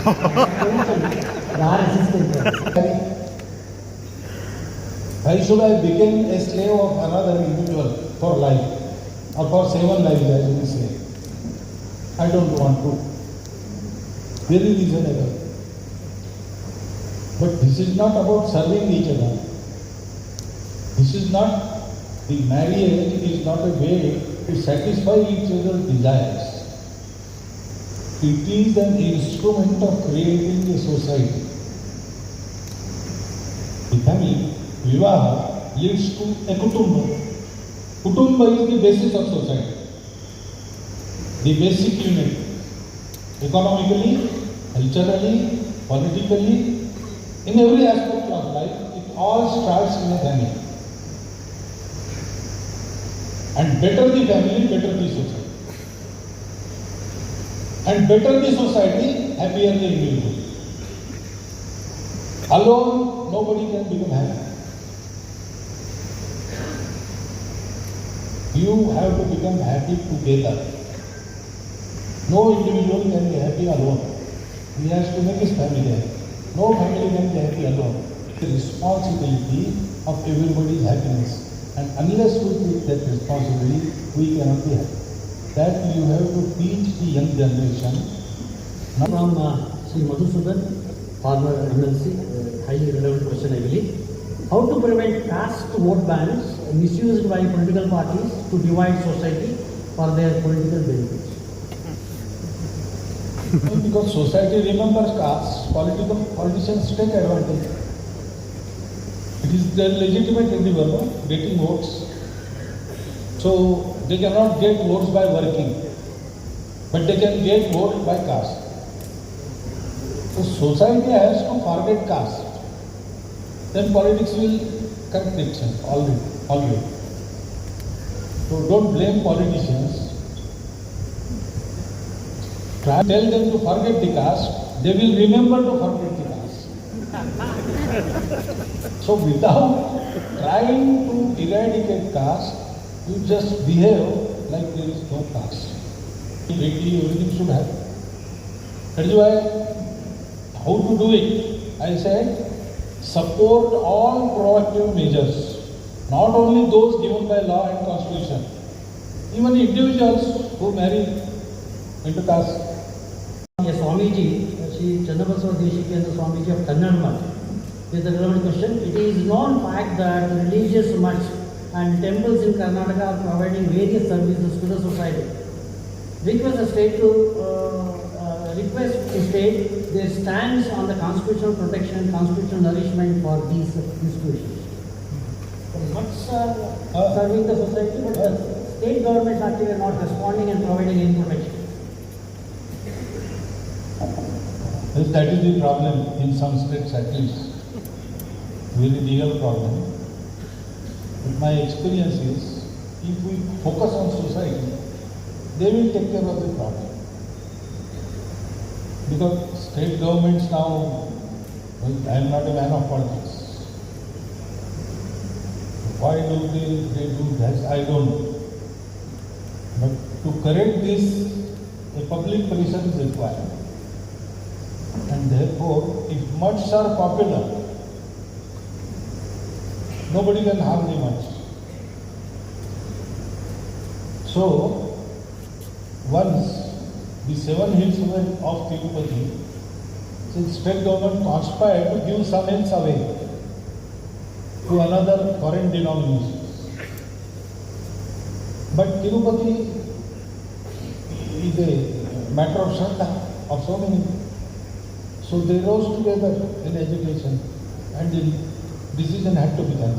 Speaker 2: The RSS is
Speaker 4: Why should I become a slave of another individual for life or for 7 lives, as we say? I don't want to. Very reasonable. But this is not about serving each other. This is not, the marriage is not a way to satisfy each other's desires. It is an instrument of creating a society. The family, Vivaha, leads to a Kutumba. Kutumba is the basis of society. The basic unit. Economically, culturally, politically, in every aspect of life, it all starts in a family. And better the family, better the society. And better the society, happier the individual. Alone, nobody can become happy. You have to become happy together. No individual can be happy alone. He has to make his family happy. No family can be happy alone. The responsibility of everybody's happiness. And unless we take that responsibility, we cannot be happy. That you have to teach the young generation.
Speaker 2: From Sri Madhusudan, former MLC, highly relevant question I believe. How to prevent caste vote bans misused by political parties to divide society for their political benefits?
Speaker 4: Because society remembers caste, politicians take advantage. It is their legitimate endeavor, getting votes. So they cannot get votes by working, but they can get votes by caste. So society has to forget caste. Then politics will correct itself always. So don't blame politicians. Try to tell them to forget the caste, they will remember to forget the caste. So without trying to eradicate caste, you just behave like there is no caste. Everything should happen. That is why, how to do it? I said, support all proactive measures, not only those given by law and constitution. Even individuals who marry into caste.
Speaker 2: Yes, Swamiji, Sri ಛನ್ನಬಸವದೇಶಿಕೇಂದ್ರ Swamiji of Kannada, is a relevant question. It is known fact that religious much and temples in Karnataka are providing various services to the society. Request the state their stance on the constitutional protection and constitutional nourishment for these institutions. Much are serving the society, but the state governments actually are not responding and providing information.
Speaker 4: That is the problem in some states at least. Very real problem. But my experience is, if we focus on society, they will take care of the problem. Because state governments now, well, I am not a man of politics. Why do they do that? I don't know. But to correct this, a public pressure is required. And therefore, if mutts are popular, nobody can harm the mutts. So, once the 7 hills of Tirupati, the state government conspired to give some hills away to another foreign denominations. But Tirupati is a matter of Shraddha of so many. So they rose together in education and the decision had to be done.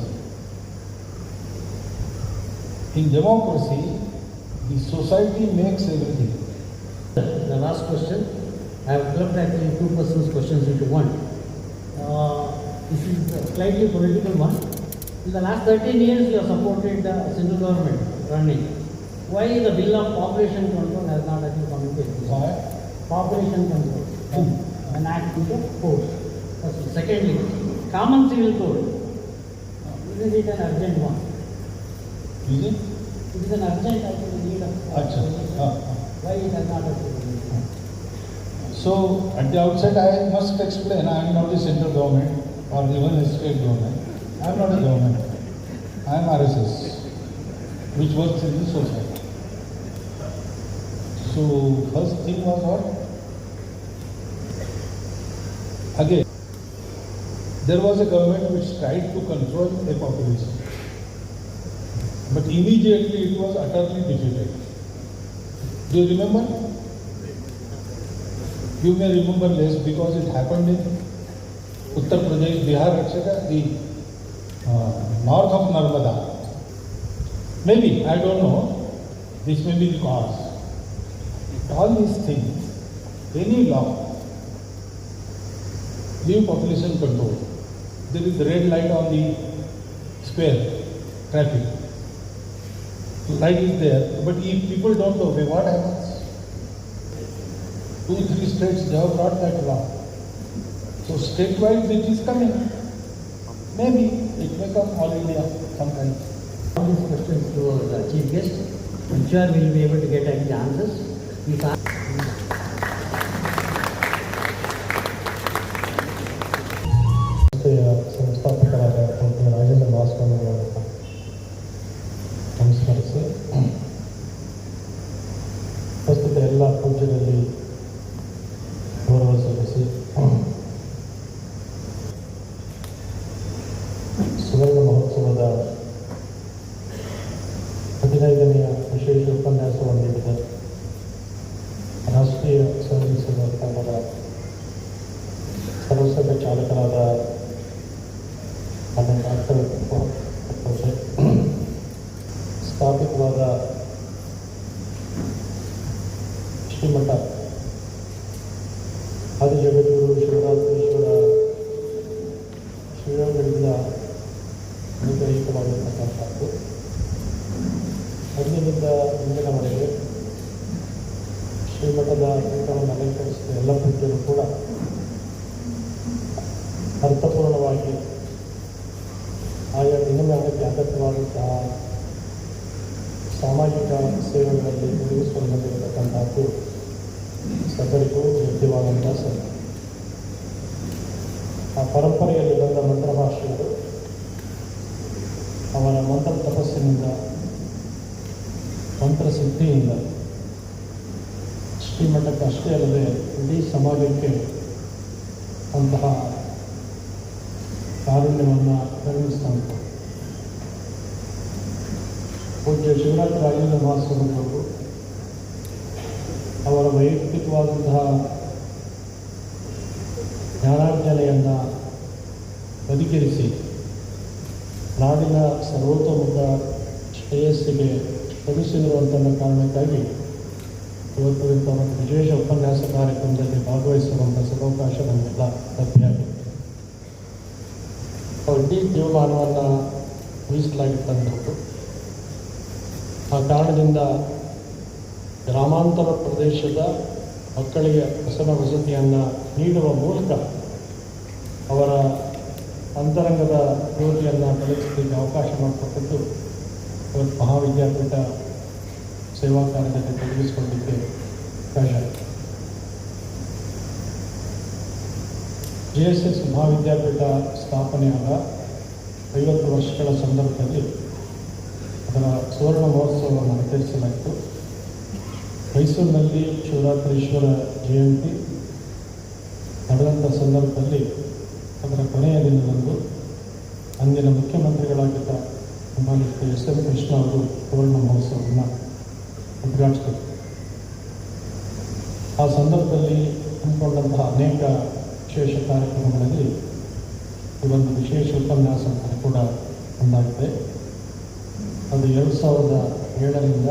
Speaker 4: In democracy, the society makes everything.
Speaker 2: The last question, I have clubbed actually 2 persons' questions into one. This is a slightly political one. In the last 13 years, you have supported the central government running. Why the bill of population control has not actually come into existence?
Speaker 4: Why?
Speaker 2: Population control. An act with a force. Firstly. Secondly, common civil code. Isn't it an urgent one?
Speaker 4: Is it?
Speaker 2: It is an urgent actually need of
Speaker 4: Achha.
Speaker 2: why it has not actually been done?
Speaker 4: So at the outset I must explain I am not the central government or even the state government. I am not a government. I am RSS, which works in the society. So first thing was what? Again, there was a government which tried to control a population, but immediately it was utterly defeated. Do you remember? You may remember less because it happened in Uttar Pradesh, Bihar, etc., the north of Narmada. Maybe, I don't know, this may be the cause. All these things, any law, leave population control. There is red light on the square, traffic. Light is there, but if people don't obey, what happens? 2-3 states, they have brought that law. So statewide it is coming. Maybe it may come all India sometime.
Speaker 2: All these questions to the chief guest. I'm sure we will be able to get the answers.
Speaker 5: ಸಂಸ್ಥೆಯ ಸಂಸ್ಥಾಪಕರಾದ doctor Rajendra ಮಹಾಸ್ವಾಮಿಗಳನ್ನು ನಮಸ್ಕರಿಸಿ, ಪ್ರಸ್ತುತ ಎಲ್ಲ ಪೂಜ್ಯರಲ್ಲಿ ಗೌರವ ಸಲ್ಲಿಸಿ, ಸುವರ್ಣ ಮಹೋತ್ಸವದ 15ನೆಯ ವಿಶೇಷ ಉಪನ್ಯಾಸವನ್ನು ನೀಡಿದ ರಾಷ್ಟ್ರೀಯ ಸ್ವಯಂ ಸೇವಕ ಸಂಘದ ಸರ್ವಸಭ್ಯ ಚಾಲಕರಾದ ಡಾಕ್ಟರ್ ಸ್ಥಾಪಿತವಾದ ಶ್ರೀಮಠ ಆದಿಜಗದ್ಗುರು ಶಿವರಾತ್ರೀಶ್ವರ ಶ್ರೀಗಳಿಂದ ಅನುಗ್ರಹಿತವಾಗಿರ್ತಕ್ಕಂಥದ್ದು. ಅಂದಿನಿಂದ ಇಂದಿನವರೆಗೆ ಶ್ರೀಮಠದ ಪೀಠವನ್ನು ಅಲಂಕರಿಸಿದ ಎಲ್ಲ ಪೂಜ್ಯರು ಕೂಡ ಅರ್ಥಪೂರ್ಣವಾಗಿ ಆಯಾ ದಿನಮಾನಕ್ಕೆ ಅಗತ್ಯವಾದಂತಹ ಸಾಮಾಜಿಕ ಸೇವೆಗಳಲ್ಲಿ ತೊಡಗಿಸಿಕೊಂಡು ಬಂದಿರತಕ್ಕಂಥದ್ದು ಸದರಿಗೂ ಯೋಗ್ಯವಾದಂಥ ಸಂಗತಿ. ಆ ಪರಂಪರೆಯಲ್ಲಿ ಬಂದ ಮಂತ್ರಭಾಷೆಗಳು ಅವರ ಮಂತ್ರ ತಪಸ್ಸಿನಿಂದ, ಮಂತ್ರಸಿದ್ಧಿಯಿಂದ ಶ್ರೀಮಠಕ್ಕೆ ಅಷ್ಟೇ ಅಲ್ಲದೆ ಇಡೀ ಸಮಾಜಕ್ಕೆ ಅಂತಹ ಕಾರುಣ್ಯವನ್ನು ನಿರ್ಮಿಸಿದಂಥ ಪೂಜ್ಯ ಶಿವರಾತ್ರಿ ರಾಜೇಂದ್ರ ಮಹಾಸ್ವಾಮಿಯವರು ಅವರ ವೈಯಕ್ತಿಕವಾದಂತಹ ಜ್ಞಾನಾರ್ಜನೆಯನ್ನು ಬದಿಗಿರಿಸಿ ನಾಡಿನ ಸರ್ವತೋಮುಖ ಶ್ರೇಯಸ್ಸಿಗೆ ಶ್ರಮಿಸಿರುವಂಥ ಕಾರಣಕ್ಕಾಗಿ ಇವತ್ತು ಇಂಥ ಒಂದು ವಿಶೇಷ ಉಪನ್ಯಾಸ ಕಾರ್ಯಕ್ರಮದಲ್ಲಿ ಭಾಗವಹಿಸುವಂಥ ಸದಾವಕಾಶ ನಮಗೆಲ್ಲ ಲಭ್ಯವಾಗಿದೆ. ಇಡೀ ಜೀವಮಾನವನ್ನು ಮೀಸಲಾಗಿದ್ದಂಥದ್ದು. ಆ ಕಾರಣದಿಂದ ಗ್ರಾಮಾಂತರ ಪ್ರದೇಶದ ಮಕ್ಕಳಿಗೆ ಹೊಸನ ವಸತಿಯನ್ನು ನೀಡುವ ಮೂಲಕ ಅವರ ಅಂತರಂಗದ ಜ್ಯೋತಿಯನ್ನು ಬೆಳೆಸಲಿಕ್ಕೆ ಅವಕಾಶ ಮಾಡಿಕೊಟ್ಟದ್ದು ಇವತ್ತು ಮಹಾವಿದ್ಯಾಪೀಠ ಸೇವಾ ಕಾರ್ಯದಲ್ಲಿ ತೊಡಗಿಸಿಕೊಳ್ಳಲಿಕ್ಕೆ ಅವಕಾಶ ಆಯಿತು. JSS ಮಹಾವಿದ್ಯಾಪೀಠ ಸ್ಥಾಪನೆಯಾದ 50 ವರ್ಷಗಳ ಸಂದರ್ಭದಲ್ಲಿ ಅದರ ಸುವರ್ಣ ಮಹೋತ್ಸವವನ್ನು ಆಚರಿಸಲಾಯಿತು. ಮೈಸೂರಿನಲ್ಲಿ ಶಿವರಾತ್ರೀಶ್ವರ ಜಯಂತಿ ನಡೆದಂಥ ಸಂದರ್ಭದಲ್ಲಿ ಅದರ ಕೊನೆಯ ದಿನದಂದು ಅಂದಿನ ಮುಖ್ಯಮಂತ್ರಿಗಳಾಗಿದ್ದ ಮಾನ್ಯ ಎಸ್ ಎಂ ಕೃಷ್ಣ ಅವರು ಸುವರ್ಣ ಮಹೋತ್ಸವವನ್ನು ಉದ್ಘಾಟಿಸಿದರು. ಆ ಸಂದರ್ಭದಲ್ಲಿ ಹಮ್ಮಿಕೊಂಡಂತಹ ಅನೇಕ ವಿಶೇಷ ಕಾರ್ಯಕ್ರಮಗಳಲ್ಲಿ ಈ ಒಂದು ವಿಶೇಷ ಉಪನ್ಯಾಸ ಕೂಡ ಒಂದಾಗಿದೆ. ಅದು 2007ರಿಂದ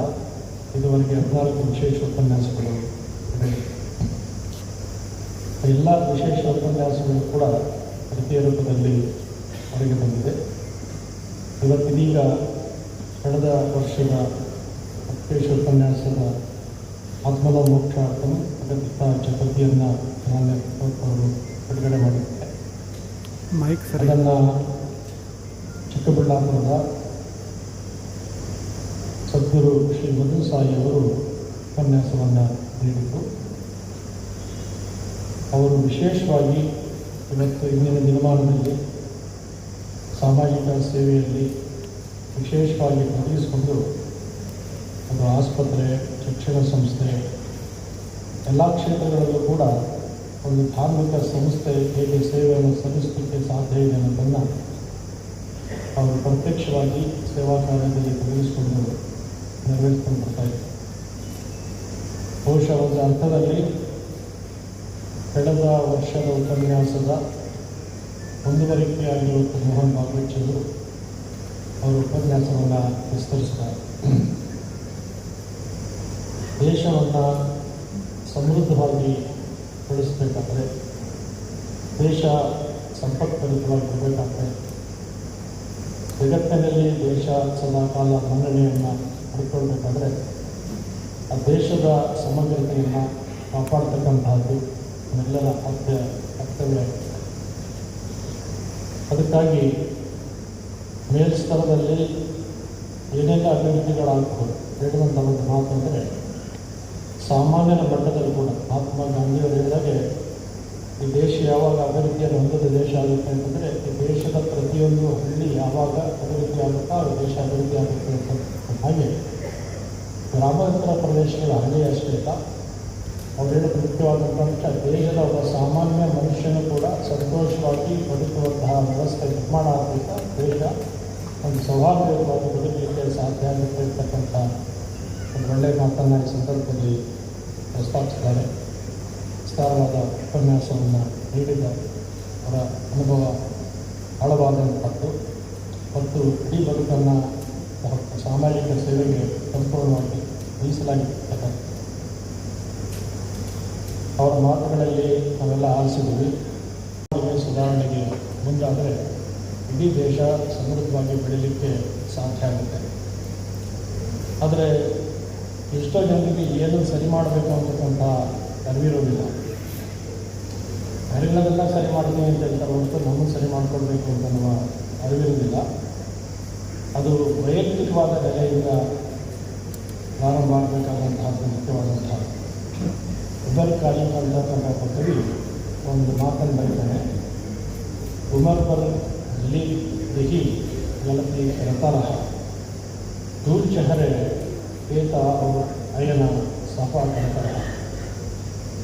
Speaker 5: ಇದುವರೆಗೆ 14 ವಿಶೇಷ ಉಪನ್ಯಾಸಗಳು ಇದೆ. ಎಲ್ಲ ವಿಶೇಷ ಉಪನ್ಯಾಸಗಳು ಕೂಡ ಕೃತಿಯ ರೂಪದಲ್ಲಿ ಹೊರಗೆ ಬಂದಿದೆ. ಇವತ್ತಿನೀಗ ಕಳೆದ ವರ್ಷದ ವಿಶೇಷ ಉಪನ್ಯಾಸದ ಆತ್ಮದ ಮೋಕ್ಷಾರ್ಥಂ ᵐᵃʰᵃᵃ ಮಾನ್ಯ ಅವರು ಬಿಡುಗಡೆ ಮಾಡಿದ್ದಾರೆ. ಅದನ್ನು ಚಿಕ್ಕಬಳ್ಳಾಪುರದ ಸದ್ಗುರು ಶ್ರೀ ಮಧು ಸಾಯಿ ಅವರು ಉಪನ್ಯಾಸವನ್ನು ನೀಡಿದ್ದು, ಅವರು ವಿಶೇಷವಾಗಿ ಇವತ್ತು ಇಂದಿನ ದಿನಮಾನದಲ್ಲಿ ಸಾಮಾಜಿಕ ಸೇವೆಯಲ್ಲಿ ವಿಶೇಷವಾಗಿ ತೊಡಗಿಸಿಕೊಂಡು ಒಂದು ಆಸ್ಪತ್ರೆ, ಶಿಕ್ಷಣ ಸಂಸ್ಥೆ, ಎಲ್ಲ ಕ್ಷೇತ್ರಗಳಲ್ಲೂ ಕೂಡ ಒಂದು ಧಾರ್ಮಿಕ ಸಂಸ್ಥೆ ಹೇಗೆ ಸೇವೆಯನ್ನು ಸಲ್ಲಿಸಲಿಕ್ಕೆ ಸಾಧ್ಯ ಇದೆ ಅನ್ನೋದನ್ನು ಅವರು ಪ್ರತ್ಯಕ್ಷವಾಗಿ ಸೇವಾ ಕಾರ್ಯದಲ್ಲಿ ತೊಡಗಿಸಿಕೊಂಡು ನೆರವೇರಿಸಿಕೊಂಡು ಬರ್ತಾಯಿದ್ದಾರೆ. ಬಹುಶಃ ಒಂದು ಅರ್ಥದಲ್ಲಿ ಕಳೆದ ವರ್ಷದ ಉಪನ್ಯಾಸದ ಮುಂದುವರಿಕೆಯಾಗಿರುವ ಮೋಹನ್ ಭಾಗವತರು ಅವರು ಉಪನ್ಯಾಸವನ್ನು ವಿಸ್ತರಿಸ್ತಾರೆ. ದೇಶವನ್ನು ಸಮೃದ್ಧವಾಗಿ ಬೆಳೆಸಬೇಕಾದರೆ, ದೇಶ ಸಂಪತ್ಭರಿತವಾಗಿರಬೇಕಾದರೆ, ಜಗತ್ತಿನಲ್ಲಿ ದೇಶ ಸದಾಕಾಲ ಮನ್ನಣೆಯನ್ನು ಪಡ್ಕೊಳ್ಬೇಕಾದ್ರೆ ಆ ದೇಶದ ಸಮಗ್ರತೆಯನ್ನು ಕಾಪಾಡ್ತಕ್ಕಂತಹದ್ದು ನಮ್ಮೆಲ್ಲರ ಕರ್ತವ್ಯ. ಅದಕ್ಕಾಗಿ ಮೇಲ್ಸ್ತರದಲ್ಲಿ ಏನೆಲ್ಲ ಅಭಿವೃದ್ಧಿಗಳಾಗ್ತದೆ ಹೇಳುವಂಥ ಒಂದು ಮಾತು ಅಂದರೆ, ಸಾಮಾನ್ಯನ ಮಟ್ಟದಲ್ಲಿ ಕೂಡ ಮಹಾತ್ಮ ಗಾಂಧಿಯವರು ಹೇಳಿದಾಗೆ ಈ ದೇಶ ಯಾವಾಗ ಅಭಿವೃದ್ಧಿಯನ್ನು ಹೊಂದದ ದೇಶ ಆಗುತ್ತೆ ಅಂತಂದರೆ, ಈ ದೇಶದ ಪ್ರತಿಯೊಂದು ಹಳ್ಳಿ ಯಾವಾಗ ಅಭಿವೃದ್ಧಿ ಆಗುತ್ತಾ ಆ ದೇಶ ಅಭಿವೃದ್ಧಿ ಆಗುತ್ತೆ ಅಂತ. ಹಾಗೆ ಗ್ರಾಮಾಂತರ ಪ್ರದೇಶಗಳ ಹಳ್ಳಿ ಅಷ್ಟೇ ಇಲ್ಲ, ಅವ್ರು ಹೇಳೋದು ಮುಖ್ಯವಾದಂಥ ಅಂಶ ದೇಶದ ಒಬ್ಬ ಸಾಮಾನ್ಯ ಮನುಷ್ಯನೂ ಕೂಡ ಸಂತೋಷವಾಗಿ ಬದುಕುವಂತಹ ವ್ಯವಸ್ಥೆ ನಿರ್ಮಾಣ ಆಗಬೇಕು. ದೇಶ ಒಂದು ಸೌಹಾರ್ದಯುತವಾಗಿ ಬದುಕಲಿಕ್ಕೆ ಸಾಧ್ಯ ಆಗುತ್ತೆ ಇರ್ತಕ್ಕಂಥ ಒಂದು ಒಳ್ಳೆಯ ಮಾತನ್ನು ಈ ಸಂದರ್ಭದಲ್ಲಿ ಪ್ರಸ್ತಾಪಿಸಿದ್ದಾರೆ. ವಿಸ್ತಾರವಾದ ಉಪನ್ಯಾಸವನ್ನು ನೀಡಿದ್ದಾರೆ. ಅವರ ಅನುಭವ ಆಳವಾದಂಥದ್ದು ಮತ್ತು ಇಡೀ ಬದುಕನ್ನು ಸಾಮಾಜಿಕ ಸೇವೆಗೆ ಸಂಪೂರ್ಣವಾಗಿ ಮೀಸಲಾಗಿರ್ತಕ್ಕಂಥ ಅವರ ಮಾತುಗಳಲ್ಲಿ ನಾವೆಲ್ಲ ಆಲಿಸಿದ್ವಿ. ಸುಧಾರಣೆಗೆ ಮುಂದಾದರೆ ಇಡೀ ದೇಶ ಸಮೃದ್ಧವಾಗಿ ಬೆಳೀಲಿಕ್ಕೆ ಸಾಧ್ಯ ಆಗುತ್ತೆ. ಆದರೆ ಎಷ್ಟೋ ಜನರಿಗೆ ಏನನ್ನು ಸರಿ ಮಾಡಬೇಕು ಅಂತಕ್ಕಂಥ ಅರಿವಿರೋದಿಲ್ಲ. ಅರಿವಿಲ್ಲದೆಲ್ಲ ಸರಿ ಮಾಡ್ತೀನಿ ಅಂತ ಹೇಳ್ತಾರೆ ಹೊರತು ನಮ್ಮನ್ನು ಸರಿ ಮಾಡಿಕೊಳ್ಬೇಕು ಅಂತ ನಮ್ಮ ಅರಿವಿರೋದಿಲ್ಲ. ಅದು ವೈಯಕ್ತಿಕವಾದ ನೆಲೆಯಿಂದ ಪ್ರಾರಂಭ ಆಗಬೇಕಾದಂತಹದ್ದು ಮುಖ್ಯವಾದಂತಹ ᵐᵉᵜ ಕವಿ ಒಂದು ಮಾತನ್ನು ಬರೀತಾನೆ. ಉಮರ್ ಬರ್ ಲಿ ದಿಹಿ ಗಲತಿ ರತರಹ ᵐᵒᵃʰᵃ ಅವರು ಅಯ್ಯನ ಸಫ ಕಡತರ.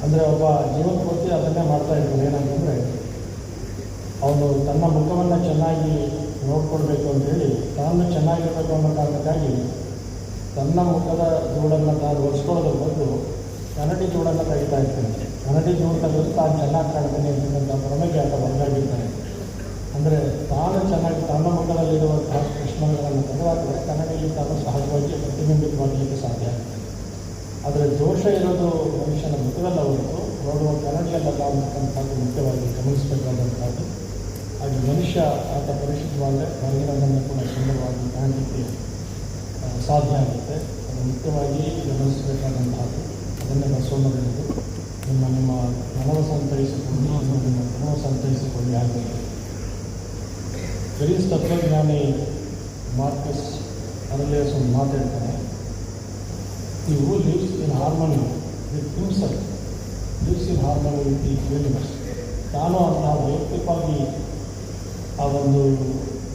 Speaker 5: ಅಂದರೆ ಒಬ್ಬ ಜೀವನ ಪೂರ್ತಿ ಅದನ್ನೇ ಮಾಡ್ತಾ ಇರ್ತಾನೆ. ಏನಂತಂದರೆ ಅವನು ತನ್ನ ಮುಖವನ್ನು ಚೆನ್ನಾಗಿ ನೋಡ್ಕೊಳ್ಬೇಕು ಅಂತೇಳಿ ತಾನು ಚೆನ್ನಾಗಿರಬೇಕು ಅನ್ನೋ ಕಾರಣಕ್ಕಾಗಿ ತನ್ನ ಮುಖದ ಜೋಡನ್ನು ತಾನು ಒರೆಸ್ಕೊಳ್ಳೋದ್ರ ಬದಲು ಕನ್ನಡಿ ಜೋಡನ್ನು ತೆಗಿತಾ ಇರ್ತಾನೆ. ಕನ್ನಡಿ ಜೋಡು ತೆಗೆದು ತಾನು ಚೆನ್ನಾಗಿ ಕಾಣ್ತಾನೆ ಅಂತಕ್ಕಂಥ ಭ್ರಮೆಗೆ ಆತ ಒಳಗಾಗಿರ್ತಾನೆ. ಅಂದರೆ ತಾನು ಚೆನ್ನಾಗಿ ತನ್ನ ಮುಖದಲ್ಲಿರುವಂತಹ ಕೃಷ್ಣಗಳನ್ನು ತೆಗೆದಾದರೆ ಕನ್ನಡಿಯಲ್ಲಿ ತಾನು ಸಹಜವಾಗಿ ಪ್ರತಿಬಿಂಬಿತವಾಗಲಿಕ್ಕೆ ಸಾಧ್ಯ. ಆದರೆ ದೋಷ ಇರೋದು ಮನುಷ್ಯನ ಮುಖವಲ್ಲ ಹೊರತು ನೋಡುವ ಕನ್ನಡಿಯಲ್ಲ ಅಂತಕ್ಕಂಥದ್ದು ಮುಖ್ಯವಾಗಿ ಗಮನಿಸಬೇಕಾದಂಥದ್ದು. ಹಾಗೆ ಮನುಷ್ಯ ಆತ ಪರಿಶುದ್ಧವಾದರೆ ಹೊರಗಿನದನ್ನು ಕೂಡ ಸುಂದರವಾಗಿ ಕಾಣಲಿಕ್ಕೆ ಸಾಧ್ಯ ಆಗುತ್ತೆ. ಅದು ಮುಖ್ಯವಾಗಿ ಗಮನಿಸಬೇಕಾದಂತಹದ್ದು. ಅದನ್ನೇ ಬಸವಣ್ಣನದು ನಿಮ್ಮ ಮನವ ಸಂತೈಸಿಕೊಂಡು ನಿಮ್ಮ ಮನವ ಸಂತೈಸಿಕೊಳ್ಳಿ ಆಗುತ್ತೆ. ಗ್ರೀಸ್ ತತ್ವಜ್ಞಾನಿ ಮಾರ್ಕಸ್ ಅರಲಿಯಸ್ ಒಂದು ಮಾತಾಡ್ತಾನೆ. ಈ who lives in harmony with himself lives in harmony with the universe. ತಾನು ಅಂತಹ ವೈಯಕ್ತಿಕವಾಗಿ ಆ ಒಂದು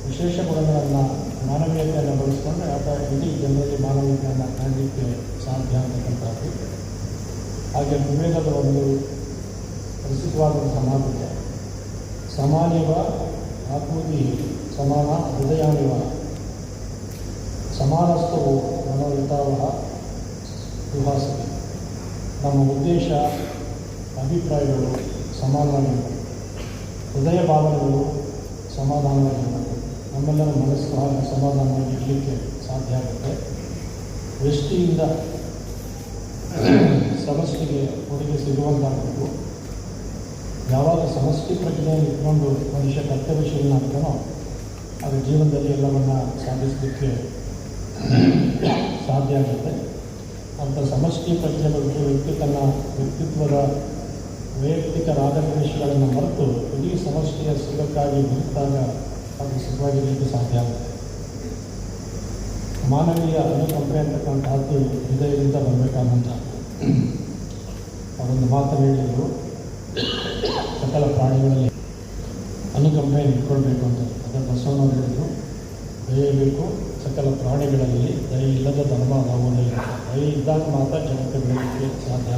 Speaker 5: ವಿಶೇಷ ಗುಣಗಳನ್ನು ಮಾನವೀಯತೆಯನ್ನು ಬಳಸಿಕೊಂಡ್ರೆ ಆತ ಇಡೀ ಜನರಲ್ಲಿ ಮಾನವೀಯತೆಯನ್ನು ಕಾಣಲಿಕ್ಕೆ ಸಾಧ್ಯ ಅಂತಕ್ಕಂಥದ್ದು. ಹಾಗೆ ವಿವೇಕದ ಒಂದು ಪ್ರಸಿದ್ಧವಾದಂಥ ಮಾತಿದೆ. ಸಮಾನಿವ ಆತ್ಮದಿ ಸಮಾನ ಹೃದಯಾನಿವ ಸಮಾನಸ್ಥವು ಮನೋಹಿತಾವಹ ವಿಭಾಸತೆ. ನಮ್ಮ ಉದ್ದೇಶ, ಅಭಿಪ್ರಾಯಗಳು ಸಮಾನವಾಗಿರಬೇಕು, ಹೃದಯ ಭಾವನೆಗಳು ಸಮಾಧಾನವಾಗಿರಬೇಕು. ನಮ್ಮೆಲ್ಲರ ಮನಸ್ಸು ಹಾಗೆ ಸಮಾಧಾನವಾಗಿ ಇರಲಿಕ್ಕೆ ಸಾಧ್ಯ ಆಗುತ್ತೆ. ವ್ಯಷ್ಟಿಯಿಂದ ಸಮಷ್ಟಿಗೆ ಕೊಡುಗೆ ಸಿಗುವಂತಾಗಬೇಕು. ಯಾವಾಗ ಸಮಷ್ಟಿ ಪ್ರಜ್ಞೆಯನ್ನು ಇಟ್ಕೊಂಡು ಮನುಷ್ಯ ಕರ್ತವ್ಯಶೀಲನಾಗ್ತಾನೋ ಆಗ ಜೀವನದಲ್ಲಿ ಎಲ್ಲವನ್ನು ಸಾಧಿಸಲಿಕ್ಕೆ ಸಾಧ್ಯ ಆಗುತ್ತೆ. ಅಂಥ ಸಮಷ್ಟಿ ಪ್ರಜ್ಞೆ ಬಗ್ಗೆ ವ್ಯಕ್ತಿ ತನ್ನ ವ್ಯಕ್ತಿತ್ವದ ವೈಯಕ್ತಿಕ ರಾಗದ್ವೇಷಗಳನ್ನು ಮರೆತು ಇಡೀ ಸಮಷ್ಟಿಯ ಸುಖಕ್ಕಾಗಿ ಬದುಕಿದಾಗ ಅದು ಸುಖವಾಗಿರಲಿಕ್ಕೆ ಸಾಧ್ಯ ಆಗುತ್ತೆ. ಮಾನವೀಯ ಅನುಕಂಪೆ ಅಂತಕ್ಕಂತಹದ್ದು ಹೃದಯದಿಂದ ಬರಬೇಕಾದಂಥದ್ದು. ಅವರೊಂದು ಮಾತನ್ನು ಹೇಳಿದರು. ಸಕಲ ಪ್ರಾಣಿಗಳಲ್ಲಿ ಅನುಕಂಪೆಯನ್ನು ಇಟ್ಕೊಳ್ಬೇಕು ಅಂತ. ಅದನ್ನು ಬಸವನವರು ಹೇಳಿದರು, ದಯೆಯಬೇಕು ಸಕಲ ಪ್ರಾಣಿಗಳಲ್ಲಿ, ದಯೆ ಇಲ್ಲದ ಧರ್ಮ ನಾವುವುದಿಲ್ಲ. ದಯೆ ಇದ್ದಾಗ ಮಾತ್ರ ಜನತೆ ಬೆಳೆಯಲಿಕ್ಕೆ ಸಾಧ್ಯ.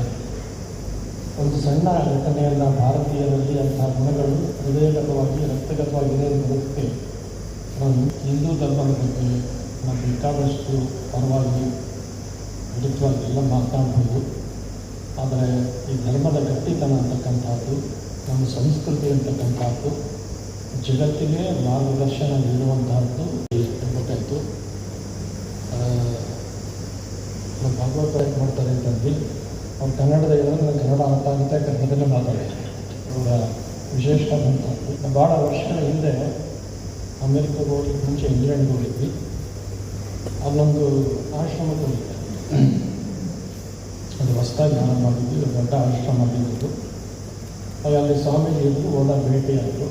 Speaker 5: ಒಂದು ಸಣ್ಣ ಘಟನೆಯನ್ನು ಭಾರತೀಯರಲ್ಲಿ ಅಂತಹ ಗುಣಗಳು ಹೃದಯಗತವಾಗಿ ರಕ್ತಗತವಾಗಿದೆ ಅನ್ನೋದಕ್ಕೆ ನಾನು ಹಿಂದೂ ಧರ್ಮದ ಬಗ್ಗೆ ನಾವು ಬೇಕಾದಷ್ಟು ಪರವಾಗಿ ವಿರುದ್ಧವಾಗಿ ಎಲ್ಲ ಮಾತನಾಡ್ಬೋದು. ಆದರೆ ಈ ಧರ್ಮದ ಗಟ್ಟಿತನ ಅಂತಕ್ಕಂಥದ್ದು, ನಮ್ಮ ಸಂಸ್ಕೃತಿ ಅಂತಕ್ಕಂಥದ್ದು ಜಗತ್ತಿಗೆ ಮಾರ್ಗದರ್ಶನ ನೀಡುವಂತಹದ್ದು ಗೊತ್ತಾಯಿತು. ನಮ್ಮ ಭಾಗವತ ಮಾಡ್ತಾರೆ ಅಂತಂದು ಅವ್ರು ಕನ್ನಡದ ಹೇಳಿದ್ರೆ ನನಗೆ ಕನ್ನಡ ಅರ್ಥ ಆಗುತ್ತೆ, ಕನ್ನಡದಲ್ಲೇ ಮಾತಾಡ್ತಾರೆ. ಅವರ ವಿಶೇಷವಾದಂಥದ್ದು. ಭಾಳ ವರ್ಷಗಳ ಹಿಂದೆ ಅಮೇರಿಕಾಗೆ ಹೋಗ್ಲಿಕ್ಕೆ ಮುಂಚೆ ಇಂಗ್ಲೆಂಡ್ಗೆ ಹೋಗಿದ್ವಿ. ಅಲ್ಲೊಂದು ಆಶ್ರಮಕ್ಕೆ ಹೋಗಿದ್ದೆ. ಅದು ಹೊಸದಾಗಿ ಜ್ಞಾನ ಮಾಡಿದ್ವಿ, ದೊಡ್ಡ ಆಶ್ರಮ ಮಾಡಿದ್ದು. ಅಲ್ಲಿ ಸ್ವಾಮೀಜಿ ಇದ್ದರು, ಹೋದಾಗ ಭೇಟಿಯಾದರು.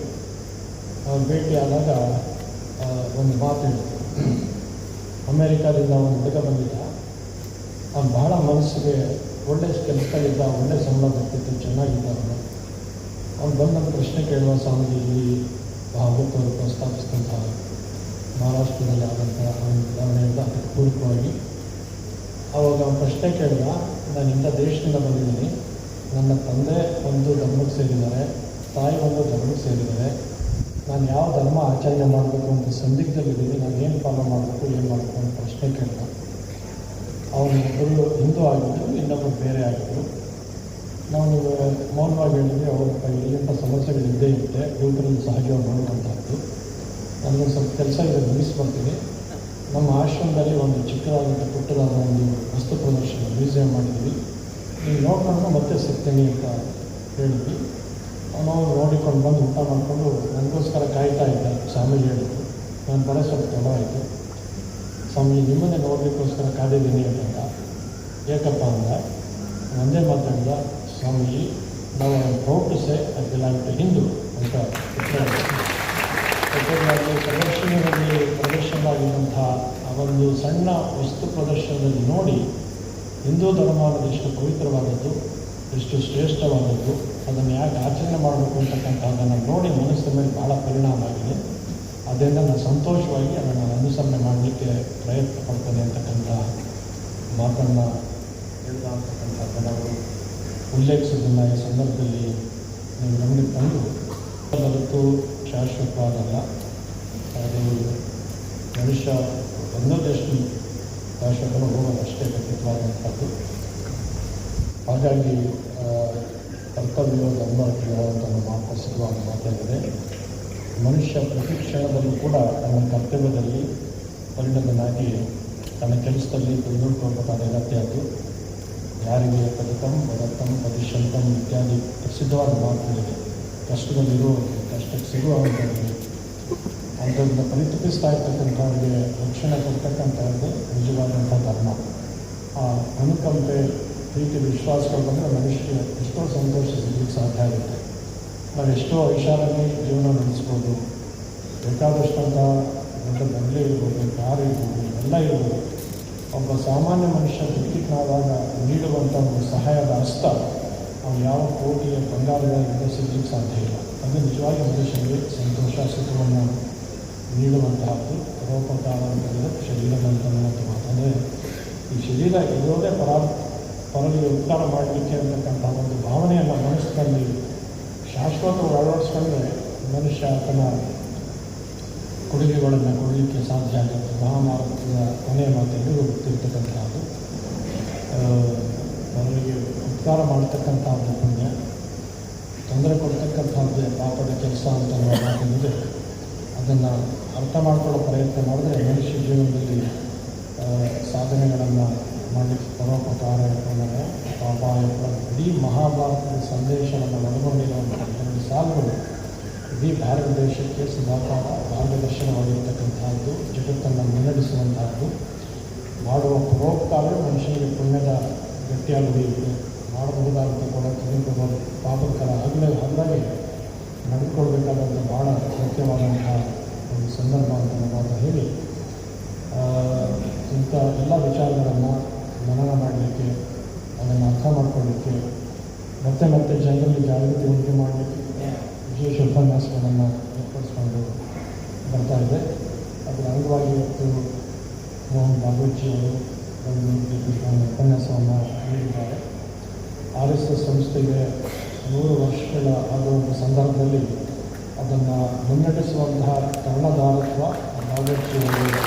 Speaker 5: ಅವ್ರು ಭೇಟಿಯಾದಾಗ ಒಂದು ಮಾತು ಹೇಳಿದ್ರು. ಅಮೇರಿಕಾದಿಂದ ಒಂದು ಹುಡುಗ ಬಂದಿದ್ದ. ಅವ್ನು ಭಾಳ ಮನಸ್ಸಿಗೆ ಒಳ್ಳೆ ಕೆಲಸಗಳಿದ್ದ, ಒಳ್ಳೆ ಸಂಬಳ ಬರ್ತಿತ್ತು, ಚೆನ್ನಾಗಿದ್ದ ಅವನು. ಅವ್ನು ಬಂದ ಪ್ರಶ್ನೆ ಕೇಳುವ, ಸ್ವಾಮೀಜಿ ಇಲ್ಲಿ ಭಾಗವತವರು ಪ್ರಸ್ತಾಪಿಸಿದಂಥ ಮಹಾರಾಷ್ಟ್ರದಲ್ಲಿ ಆದಂತಹ ಉದಾಹರಣೆಯಿಂದ ಅದಕ್ಕೆ ಪೂರಕವಾಗಿ ಆವಾಗ ಅವ್ನು ಪ್ರಶ್ನೆ ಕೇಳಿದ, ನಾನು ಇಂಥ ದೇಶದಿಂದ ಬಂದಿದ್ದೀನಿ, ನನ್ನ ತಂದೆ ಒಂದು ಧರ್ಮಕ್ಕೆ ಸೇರಿದ್ದಾರೆ, ತಾಯಿ ಒಂದು ಧರ್ಮಕ್ಕೆ ಸೇರಿದ್ದಾರೆ, ನಾನು ಯಾವ ಧರ್ಮ ಆಚರಣೆ ಮಾಡಬೇಕು ಅಂತ ಸಂದಿಗ್ಧದಲ್ಲಿದ್ದೀನಿ, ನಾನು ಏನು ಫಾಲೋ ಮಾಡಬೇಕು, ಏನು ಮಾಡಬೇಕು ಅಂತ ಪ್ರಶ್ನೆ ಕೇಳಿದ. ಅವನೊಬ್ಬರು ಹಿಂದೂ ಆಗಿದ್ದರು, ಇನ್ನೊಬ್ಬರು ಬೇರೆ ಆಗಿದ್ದರು. ನಾವು ಮೌನವಾಗಿ ಹೇಳಿದ್ವಿ, ಅವ್ರ ಇಲ್ಲಿಂಥ ಸಮಸ್ಯೆಗಳಿದ್ದೇ ಇರುತ್ತೆ, ಇವುಗಳಲ್ಲಿ ಸಹಜವಾಗಿ ಮಾಡುವಂಥದ್ದು. ನನಗೆ ಸ್ವಲ್ಪ ಕೆಲಸ ಇದೆ, ಮುಗಿಸ್ಬರ್ತೀನಿ. ನಮ್ಮ ಆಶ್ರಮದಲ್ಲಿ ಒಂದು ಚಿಕ್ಕದಾದಂಥ ಪುಟ್ಟದಾದ ಒಂದು ವಸ್ತು ಪ್ರದರ್ಶನ ಮ್ಯೂಸಿಯಂ ಮಾಡಿದ್ವಿ, ನೀವು ನೋಡ್ಕೊಂಡು ಮತ್ತೆ ಸಿಗ್ತೀನಿ ಅಂತ ಹೇಳಿದ್ವಿ. ನಾವು ನೋಡಿಕೊಂಡು ಬಂದು ಊಟ ಮಾಡಿಕೊಂಡು ನನಗೋಸ್ಕರ ಕಾಯ್ತಾ ಇದ್ದೆ. ಸ್ವಾಮೀಜಿ ಹೇಳಿದ್ರು, ನಾನು ಬರೋ ಸ್ವಲ್ಪ ತಡ ಆಯಿತು. ಸ್ವಾಮೀಜಿ ನಿಮ್ಮನ್ನೇ ನೋಡಲಿಕ್ಕೋಸ್ಕರ ಕಾದಿದ್ದೀನಿ ಅಂತ. ಏಕಪ್ಪ ಅಂದರೆ ಒಂದೇ ಮಾತಾಡಿದ, ಸ್ವಾಮೀಜಿ ನಾವು proud to say I belong to Hindu ಅಂತ ಪ್ರದರ್ಶನವಾಗಿರುವಂಥ ಆ ಒಂದು ಸಣ್ಣ ವಸ್ತು ಪ್ರದರ್ಶನದಲ್ಲಿ ನೋಡಿ ಹಿಂದೂ ಧರ್ಮ ಅನ್ನೋದು ಎಷ್ಟು ಪವಿತ್ರವಾದದ್ದು, ಎಷ್ಟು ಶ್ರೇಷ್ಠವಾದದ್ದು, ಅದನ್ನು ಯಾಕೆ ಆಚರಣೆ ಮಾಡಬೇಕು ಅಂತಕ್ಕಂಥದ್ದನ್ನು ನೋಡಿ ಮನಸ್ಸಿನ ಮೇಲೆ ಭಾಳ ಪರಿಣಾಮ ಆಗಿದೆ. ಅದರಿಂದ ನಾನು ಸಂತೋಷವಾಗಿ ಅದನ್ನು ಅನುಸರಣೆ ಮಾಡಲಿಕ್ಕೆ ಪ್ರಯತ್ನ ಪಡ್ತೇನೆ ಅಂತಕ್ಕಂಥ ಮಾತನ್ನು ಹೇಳಿದ ಅಂತಕ್ಕಂಥದ್ದನ್ನು ಅವರು ಉಲ್ಲೇಖಿಸೋದನ್ನು ಈ ಸಂದರ್ಭದಲ್ಲಿ ನೀವು ಗಮನಕ್ಕೆ ತಂದು, ಬದುಕು ಶಾಶ್ವತವಾದಲ್ಲ, ಅದು ಮನುಷ್ಯ ಒಂದೊಂದಷ್ಟು ಶಾಶ್ವತನ ಹೋಗೋದಷ್ಟೇ ಖಚಿತವಾದಂಥದ್ದು. ಹಾಗಾಗಿ ಕರ್ತವ್ಯ ಧರ್ಮರ್ಥ ಅಂತ ಮಾತು ಪ್ರಸಿದ್ಧವಾದ ಮಾತಾಡಿದೆ. ಮನುಷ್ಯ ಪ್ರತಿ ಕ್ಷಣದಲ್ಲೂ ಕೂಡ ತನ್ನ ಕರ್ತವ್ಯದಲ್ಲಿ ಪರಿಣತನಾಗಿ ತನ್ನ ಕೆಲಸದಲ್ಲಿ ತೊಡಗಿಕೊಳ್ಳಬೇಕಾದ ಅಗತ್ಯ ಅದು. ಯಾರಿಗೆ ಪದಕಂ ಪದಕಂ ಪದಿಶಂತಂ ಇತ್ಯಾದಿ ಪ್ರಸಿದ್ಧವಾದ ಮಾತುಗಳಿದೆ. ಕಷ್ಟದಲ್ಲಿರುವವರಿಗೆ, ಕಷ್ಟಕ್ಕೆ ಸಿಗುವಂಥವ್ರಿಗೆ, ಅಂಥದ್ದನ್ನು ಪರಿತಪಿಸ್ತಾ ಇರ್ತಕ್ಕಂಥವ್ರಿಗೆ ರಕ್ಷಣೆ ಕೊಡ್ತಕ್ಕಂಥದ್ದು ನಿಜವಾದಂಥ ಧರ್ಮ. ಆ ಅನುಕಂಪೆ, ಪ್ರೀತಿ, ವಿಶ್ವಾಸಗಳು ಬಂದರೆ ಮನುಷ್ಯ ಎಷ್ಟೋ ಸಂತೋಷ ಸಿಗಲಿಕ್ಕೆ ಸಾಧ್ಯ ಆಗುತ್ತೆ. ನಾವು ಎಷ್ಟೋ ಐಷಾರಾಗಿ ಜೀವನ ನಡೆಸ್ಬೋದು, ಬೇಕಾದಷ್ಟಂಥ ದೊಡ್ಡ ಬಂಗಲೆ ಇರ್ಬೋದು, ಕಾರು ಇರ್ಬೋದು, ಎಲ್ಲ ಇರ್ಬೋದು. ಒಬ್ಬ ಸಾಮಾನ್ಯ ಮನುಷ್ಯ ದುಃಖಿತನಾದಾಗ ನೀಡುವಂಥ ಒಂದು ಸಹಾಯದ ಹಸ್ತ ಅವ್ನು ಯಾವ ಕೋಟಿಯ ಬಂಗಾರದಿಂದ ಸಿಗಲಿಕ್ಕೆ ಸಾಧ್ಯ ಇಲ್ಲ. ಅದು ನಿಜವಾಗಿ ಮನುಷ್ಯನಿಗೆ ಸಂತೋಷ, ಸುಖವನ್ನು ನೀಡುವಂತಹದ್ದು. ಪರೋಪಕಾರ ಅಂತಂದರೆ ಶರೀರದಂಥ ಮಾತು. ಅಂದರೆ ಈ ಶರೀರ ಇರೋದೇ ಪರರಿಗೆ ಉಪಕಾರ ಮಾಡಲಿಕ್ಕೆ ಅಂತಕ್ಕಂಥ ಒಂದು ಭಾವನೆಯನ್ನು ಮನಸ್ಸಿನಲ್ಲಿ ಶಾಶ್ವತವಾಗಿ ಅಳವಡಿಸ್ಕೊಂಡ್ರೆ ಮನುಷ್ಯ ತನ್ನ ಕೊಡುಗೆಗಳನ್ನು ಕೊಡಲಿಕ್ಕೆ ಸಾಧ್ಯ ಆಗುತ್ತೆ. ಮಹಾಭಾರತದ ಕೊನೆಯ ಮಾತೆಲ್ಲೂ ಗೊತ್ತಿರ್ತಕ್ಕಂಥದ್ದು. ಅವರಿಗೆ ಉಪಕಾರ ಮಾಡತಕ್ಕಂಥದ್ದು ಪುಣ್ಯ, ತೊಂದರೆ ಕೊಡ್ತಕ್ಕಂಥದ್ದೇ ಪಾಪದ ಕೆಲಸ ಅಂತ ಮಾತಂದರೆ ಅದನ್ನು ಅರ್ಥ ಮಾಡ್ಕೊಳ್ಳೋ ಪ್ರಯತ್ನ ಮಾಡಿದ್ರೆ ಮನುಷ್ಯ ಜೀವನದಲ್ಲಿ ಸಾಧನೆಗಳನ್ನು ಮಾಡಲಿಕ್ಕೆ ಪರೋಪಕಾರ ಪಾಪಾಯ ಇಡೀ ಮಹಾಭಾರತದ ಸಂದೇಶವನ್ನು ಒಳಗೊಂಡಿರುವಂಥ ಎರಡು ಸಾಲುಗಳು ಇಡೀ ಭಾರತ ದೇಶಕ್ಕೆ ಸದಾಕಾಲ ಮಾರ್ಗದರ್ಶನವಾಗಿರ್ತಕ್ಕಂಥದ್ದು, ಜಗತ್ತನ್ನು ಮುನ್ನಡೆಸುವಂತಹದ್ದು. ಮಾಡುವ ಪರೋಪಕಾರವೇ ಮನುಷ್ಯನಿಗೆ ಪುಣ್ಯದ ಗಟ್ಟಿಯಾಗಿ ಉಳಿಯುತ್ತೆ. ಮಾಡಬಹುದಾದಂಥ ಕೂಡ ತೆಗೆದುಕೊಳ್ಳೋದು ಪಾಪಕರ ಹಾಗಾಗಿ ನಡೆದುಕೊಳ್ಬೇಕಾದಂಥ ಭಾಳ ಮುಖ್ಯವಾದಂಥ ಒಂದು ಸಂದರ್ಭ ಅಂತ ಮಾತು ಹೇಳಿ, ಇಂಥ ಎಲ್ಲ ವಿಚಾರಗಳನ್ನು ಮನನ ಮಾಡಲಿಕ್ಕೆ, ಅದನ್ನು ಅರ್ಥ ಮಾಡ್ಕೊಳ್ಳಿಕ್ಕೆ, ಮತ್ತೆ ಜನರಲ್ಲಿ ಜಾಗೃತಿ ಉಂಟು ಮಾಡಲಿಕ್ಕೆ ವಿಶೇಷ ಉಪನ್ಯಾಸಗಳನ್ನು ಏರ್ಪಡಿಸ್ಕೊಂಡು ಬರ್ತಾ ಇದೆ. ಅದರ ಅಂಗವಾಗಿ ಇವತ್ತು ಮೋಹನ್ ಭಾಗವತ್ ಅವರು ಉಪನ್ಯಾಸವನ್ನು ನೀಡಿದ್ದಾರೆ. RSS ಸಂಸ್ಥೆಗೆ 100 ವರ್ಷಗಳ ಆಗುವ ಸಂದರ್ಭದಲ್ಲಿ ಅದನ್ನು ಮುನ್ನಡೆಸುವಂತಹ ಕರ್ಣಧಾರತ್ವ ಭಾಗವತ್ ಅವರು.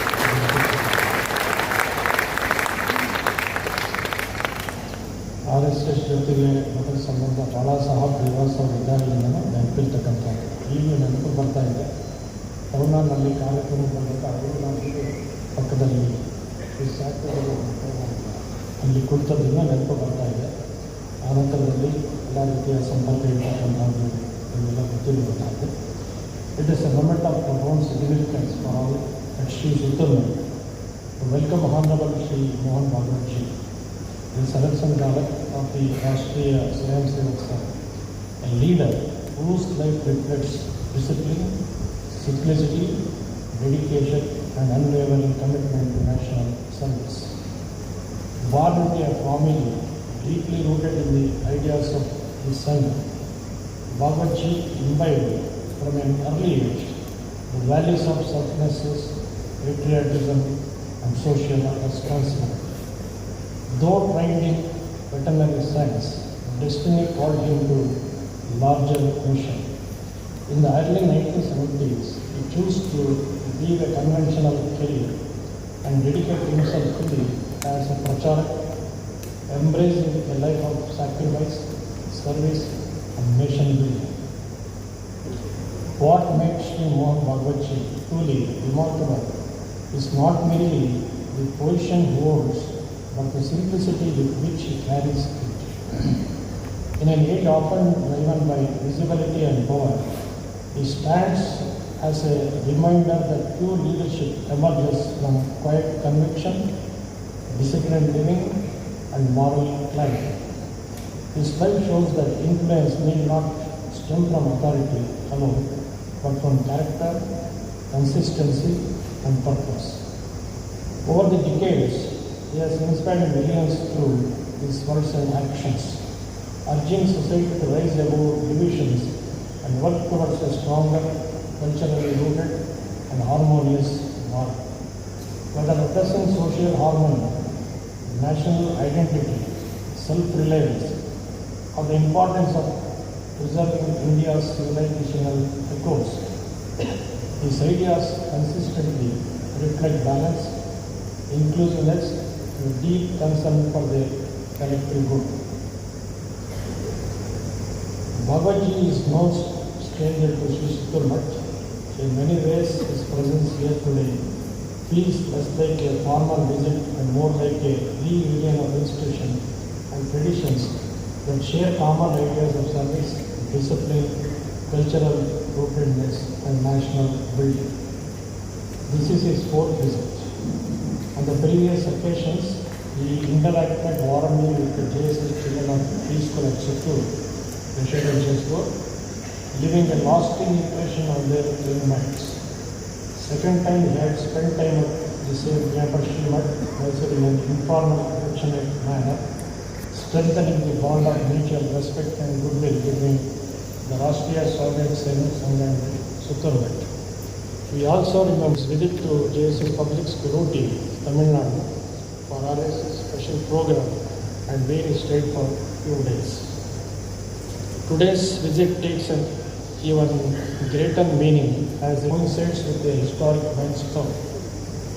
Speaker 5: RSS ಜೊತೆಗೆ ಮಠದ ಸಂಬಂಧ ಬಾಳಾ ಸಾಹೇಬ್ ಶ್ರೀನಿವಾಸ ವಿದ್ಯಾಲಯವನ್ನು ನೆನಪಿರ್ತಕ್ಕಂಥದ್ದು ಈಗಲೂ ನೆನಪು ಬರ್ತಾ ಇದೆ. ಕರೋನಾನಲ್ಲಿ ಕಾರ್ಯಕ್ರಮ ಬಂದಾಗ ಅವರು ನಮಗೆ ಪಕ್ಕದಲ್ಲಿ ಅಲ್ಲಿ ಕುಳಿತದಿಂದ ನೆನಪು ಬರ್ತಾ ಇದೆ. ಆನಂತರದಲ್ಲಿ ಎಲ್ಲ ರೀತಿಯ ಸಂಪರ್ಕ ಇರ್ತಕ್ಕಂಥದ್ದು ಇವೆಲ್ಲ ಗೊತ್ತಿರುವಂಥದ್ದು. It is a moment of profound significance for all at Shri welcome Honorable Shri Mohan Bhagwat Ji, the ᵐᵉᵜ of the Rashtriya Swayam Sevak Sangh, a leader whose life reflects discipline, simplicity, dedication and unwavering commitment to national service. Born into a family deeply rooted in the ideas of his son, Bhagwat Ji imbibed from an early age the values of selflessness, patriotism and social responsibility. Though trained in veterinary science, destiny called him to larger mission. In the early 1970s, he chose to leave a conventional career and dedicate himself fully as a pracharak, embracing a life of sacrifice, service and nation building. What makes Shri Mohan Bhagwat Ji truly remarkable is not merely the position he holds, but the simplicity with which he carries it. In an age often driven by visibility and power, he stands as a reminder that true leadership emerges from quiet conviction, disciplined living, and moral life. His life shows that influence need not stem from authority alone, but from character, consistency, and purpose. Over the decades, he has inspired millions through his words and actions, urging society to rise above divisions and work towards a stronger, culturally rooted and harmonious world. Whether addressing social harmony, national identity, self-reliance, or the importance of preserving India's civilizational echoes, his ideas consistently reflect balance, inclusiveness, and deep concern for the collective good. Bhagwat Ji is no stranger to ᵐᵒᵃ. In many ways, his presence here today feels less like a formal visit and more like a reunion of institution and traditions that share common ideas of service, discipline, cultural rootedness and national building. This is his 4th visit. On the previous occasions, he interacted warmly with the JSS children of preschool at ᵐᵒᵃ, leaving a lasting impression on their young minds. Second time, he had spent time at the same Mysore in an informal, affectionate manner, strengthening the bond of mutual respect and goodwill between the Rashtriya ᵐᵉᵜ. We also remember his visit to JSS Public School, Ooty, Tamil Nadu, for RSS special program and where he stayed for few days. Today's visit takes an even greater meaning as it coincides with the historic milestone,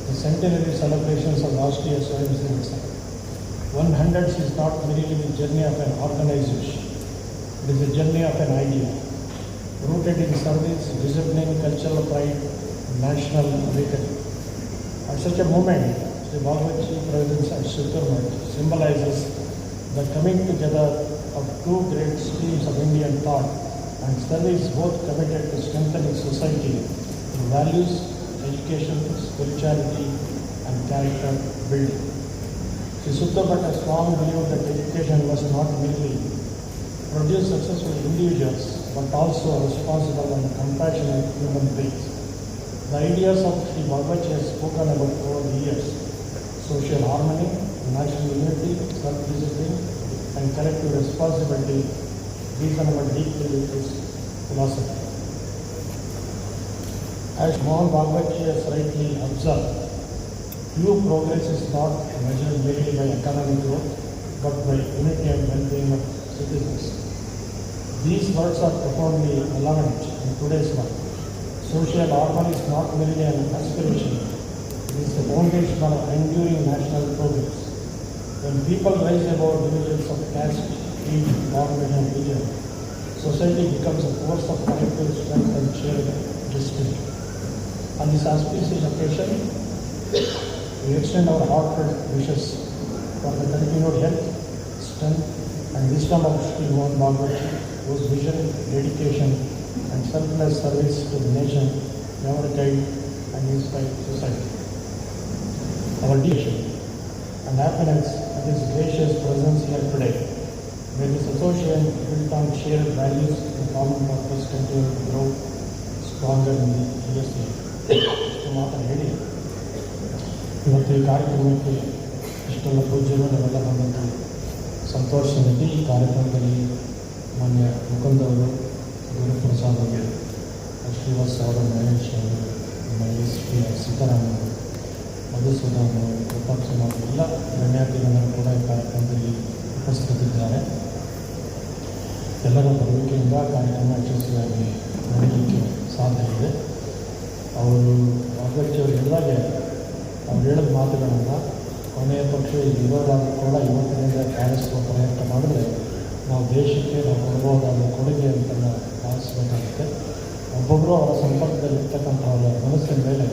Speaker 5: the centenary celebrations of Rashtriya ᵐᵒᵃ. 100 is not merely the journey of an organization, it is a journey of an idea, rooted in service, discipline, cultural pride, and national awakening. At such a moment, the Bhagwat Ji presence at ᵐᵒᵃ symbolizes the coming together of two great streams of Indian thought and service, both committed to strengthening society through values, education, spirituality, and character building. ᵐᵒᵃ has strong believed that education must not merely produce successful individuals, but also responsible and compassionate human beings. The ideas of Shri Bhagwat Ji has spoken about over the years: social harmony, national unity, self-discipline, and collective responsibility. These are deeply with his philosophy. As Mohan Bhagwatji has rightly observed, true progress is not measured merely by economic growth, but by unity and well-being of citizens. These words are profoundly relevant in today's world. Social harmony is not merely an aspiration, it is the foundation of enduring national progress. When people rise above divisions of caste, creed, government and religion, society becomes a force of collective strength and shared destiny. On this auspicious occasion, we extend our heartfelt wishes for the continued health, strength and wisdom of Sri Mohan Bhagwatji, whose vision, dedication and selfless service to the nation never died and inspired society. Our devotion and happiness at his gracious presence here today. May this association built on shared values and common purpose continue to grow stronger in the years to come. ಇಷ್ಟು ಮಾತನ್ನು ಹೇಳಿ ಇವತ್ತು ಈ ಕಾರ್ಯಕ್ರಮಕ್ಕೆ ಇಷ್ಟೆಲ್ಲ ಪೂಜ್ಯರು ನಾವೆಲ್ಲ ಬಂದಂಥ ಸಂತೋಷದಲ್ಲಿ ಈ ಕಾರ್ಯಕ್ರಮದಲ್ಲಿ ಮಾನ್ಯ ಮುಕುಂದವರು ಗುರುಪ್ರಸಾದ್ ಅವರು ಶ್ರೀವಾಸ್ ಅವರು ಮಹೇಶ್ ಅವರು ನಮ್ಮ ಎಸ್ ಪಿ ಸೀತಾರಾಮನ್ ಮಧುಸೂದನ್ ಅವರು ಪ್ರತಾಪ್ ಅವರು ಎಲ್ಲ ಗಣ್ಯಾತಿಗಣ್ಯರು ಕೂಡ ಈ ಕಾರ್ಯಕ್ರಮದಲ್ಲಿ ಉಪಸ್ಥಿತರಿದ್ದಾರೆ. ಎಲ್ಲರ ಬರುವಿಕೆಯಿಂದ ಕಾರ್ಯಕ್ರಮ ಯಶಸ್ವಿಯಾಗಿ ನಡೆಯಲಿಕ್ಕೆ ಸಾಧ್ಯ ಇದೆ. ಅವರು ಭಾಗವಹಿಸಿಯವರು ಹೇಳಿದಾಗೆ ಅವ್ರು ಹೇಳಿದ ಮಾತುಗಳನ್ನು ಕೊನೆಯ ಪಕ್ಷ ಇರೋದಾದರೂ ಕೂಡ ಇವತ್ತಿನಿಂದ ಪಾಲಿಸುವ ಪ್ರಯತ್ನ ಮಾಡಿದ್ರೆ ನಾವು ದೇಶಕ್ಕೆ ನಾವು ಕೊಡ್ಬೋದಾದ ಕೊಡುಗೆ ಅಂತ ಭಾವಿಸಬೇಕಾಗುತ್ತೆ. ಒಬ್ಬೊಬ್ಬರು ಅವರ ಸಂಪರ್ಕದಲ್ಲಿರ್ತಕ್ಕಂಥವರ ಮನಸ್ಸಿನ ಮೇಲೆ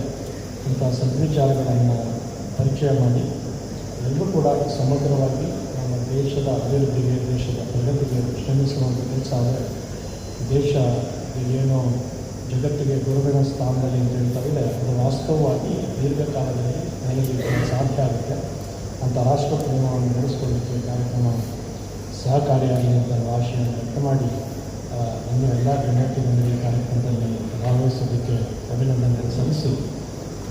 Speaker 5: ಇಂಥ ಸದ್ವಿಚಾರಗಳನ್ನು ಪರಿಚಯ ಮಾಡಿ ಎಲ್ಲರೂ ಕೂಡ ಸಮಗ್ರವಾಗಿ ನಮ್ಮ ದೇಶದ ಅಭಿವೃದ್ಧಿಗೆ, ದೇಶದ ಪ್ರಗತಿಗೆ ಶ್ರಮಿಸುವಂಥ ಕೆಲಸ ಆದರೆ ದೇಶ ಏನು ಜಗತ್ತಿಗೆ ಗುರುವಿನ ಸ್ಥಾನದಲ್ಲಿ ಅಂತ ಹೇಳ್ತಾಯಿದೆ ಅದು ವಾಸ್ತವವಾಗಿ ದೀರ್ಘಕಾಲದಲ್ಲಿ ನೆಲೆಯಲಿಕ್ಕೆ ಸಾಧ್ಯ ಆಗುತ್ತೆ. ಅಂಥ ರಾಷ್ಟ್ರ ಪ್ರೇಮವನ್ನು ನಡೆಸ್ಕೊಳ್ಳಿಕ್ಕೆ ಕಾರ್ಯಕ್ರಮ ಸಹಕಾರಿಯಾಗಿದೆ ಅಂತ ಆಶೆಯನ್ನು ವ್ಯಕ್ತ ಮಾಡಿ ಇನ್ನು ಎಲ್ಲ ಗಣ್ಯಾತಿಗಳಲ್ಲಿ ಕಾರ್ಯಕ್ರಮದಲ್ಲಿ ಭಾಗವಹಿಸೋದಕ್ಕೆ ಅಭಿನಂದನೆ ಸಲ್ಲಿಸಿ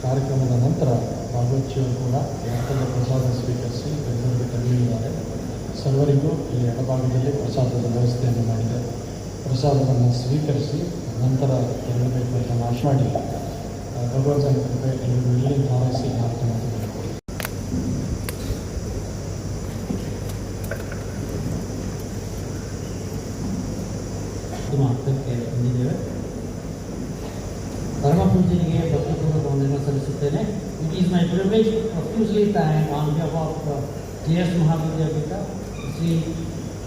Speaker 5: ಕಾರ್ಯಕ್ರಮದ ನಂತರ ಭಾಗವಹಿಸಿಯವರು ಕೂಡ ಮತ್ತೊಂದು ಪ್ರಸಾದ ಸ್ವೀಕರಿಸಿ ಬೆಂಗಳೂರಿಗೆ ತೆರಳಿದ್ದಾರೆ. ಸರ್ವರಿಗೂ ಇಲ್ಲಿ ಎಡಭಾಗದಲ್ಲಿ ಪ್ರಸಾದದ ವ್ಯವಸ್ಥೆಯನ್ನು ಮಾಡಿದೆ. ಪ್ರಸಾದವನ್ನು ಸ್ವೀಕರಿಸಿ ನಂತರ ತೆರಳಬೇಕು ಅಂತ ಆಶೆ ಮಾಡಿ ಭಗವಂತನ ಕೃಪೆ ಎಲ್ಲರೂ ಇಲ್ಲಿಂದ ಹಾರೈಸಿ ಕಾರ್ಯಕ್ರಮ
Speaker 2: ಹಂತಕ್ಕೆ ಬಂದಿದ್ದೇವೆ. ಪರಮ ಪೂಜ್ಯನಿಗೆ ಭಕ್ತಿಪೂರ್ವಕ ವಂದನೆ ಸಲ್ಲಿಸುತ್ತೇನೆ. It is my privilege ಪ್ರೊಫ್ಯೂಸ್ಲಿ thank on behalf of JS Mahavidyapeetha Shri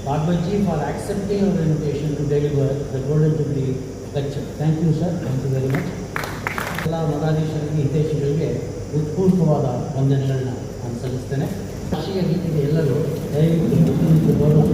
Speaker 2: Bhagwatji for accepting our invitation to deliver the Golden Jubilee lecture. Thank you sir, thank you very much. ಎಲ್ಲ ಮಠಾಧೀಶರಿಗೆ ಹಿತೈಷಿಗಳಿಗೆ ಉತ್ಪೂರ್ವವಾದ ವಂದನೆಗಳನ್ನ ನಾನು ಸಲ್ಲಿಸ್ತೇನೆ. ರಾಷ್ಟ್ರೀಯ ಗೀತೆಗೆ ಎಲ್ಲರೂ ದಯವಿಟ್ಟು ಗೌರವ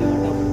Speaker 6: Ďakujem.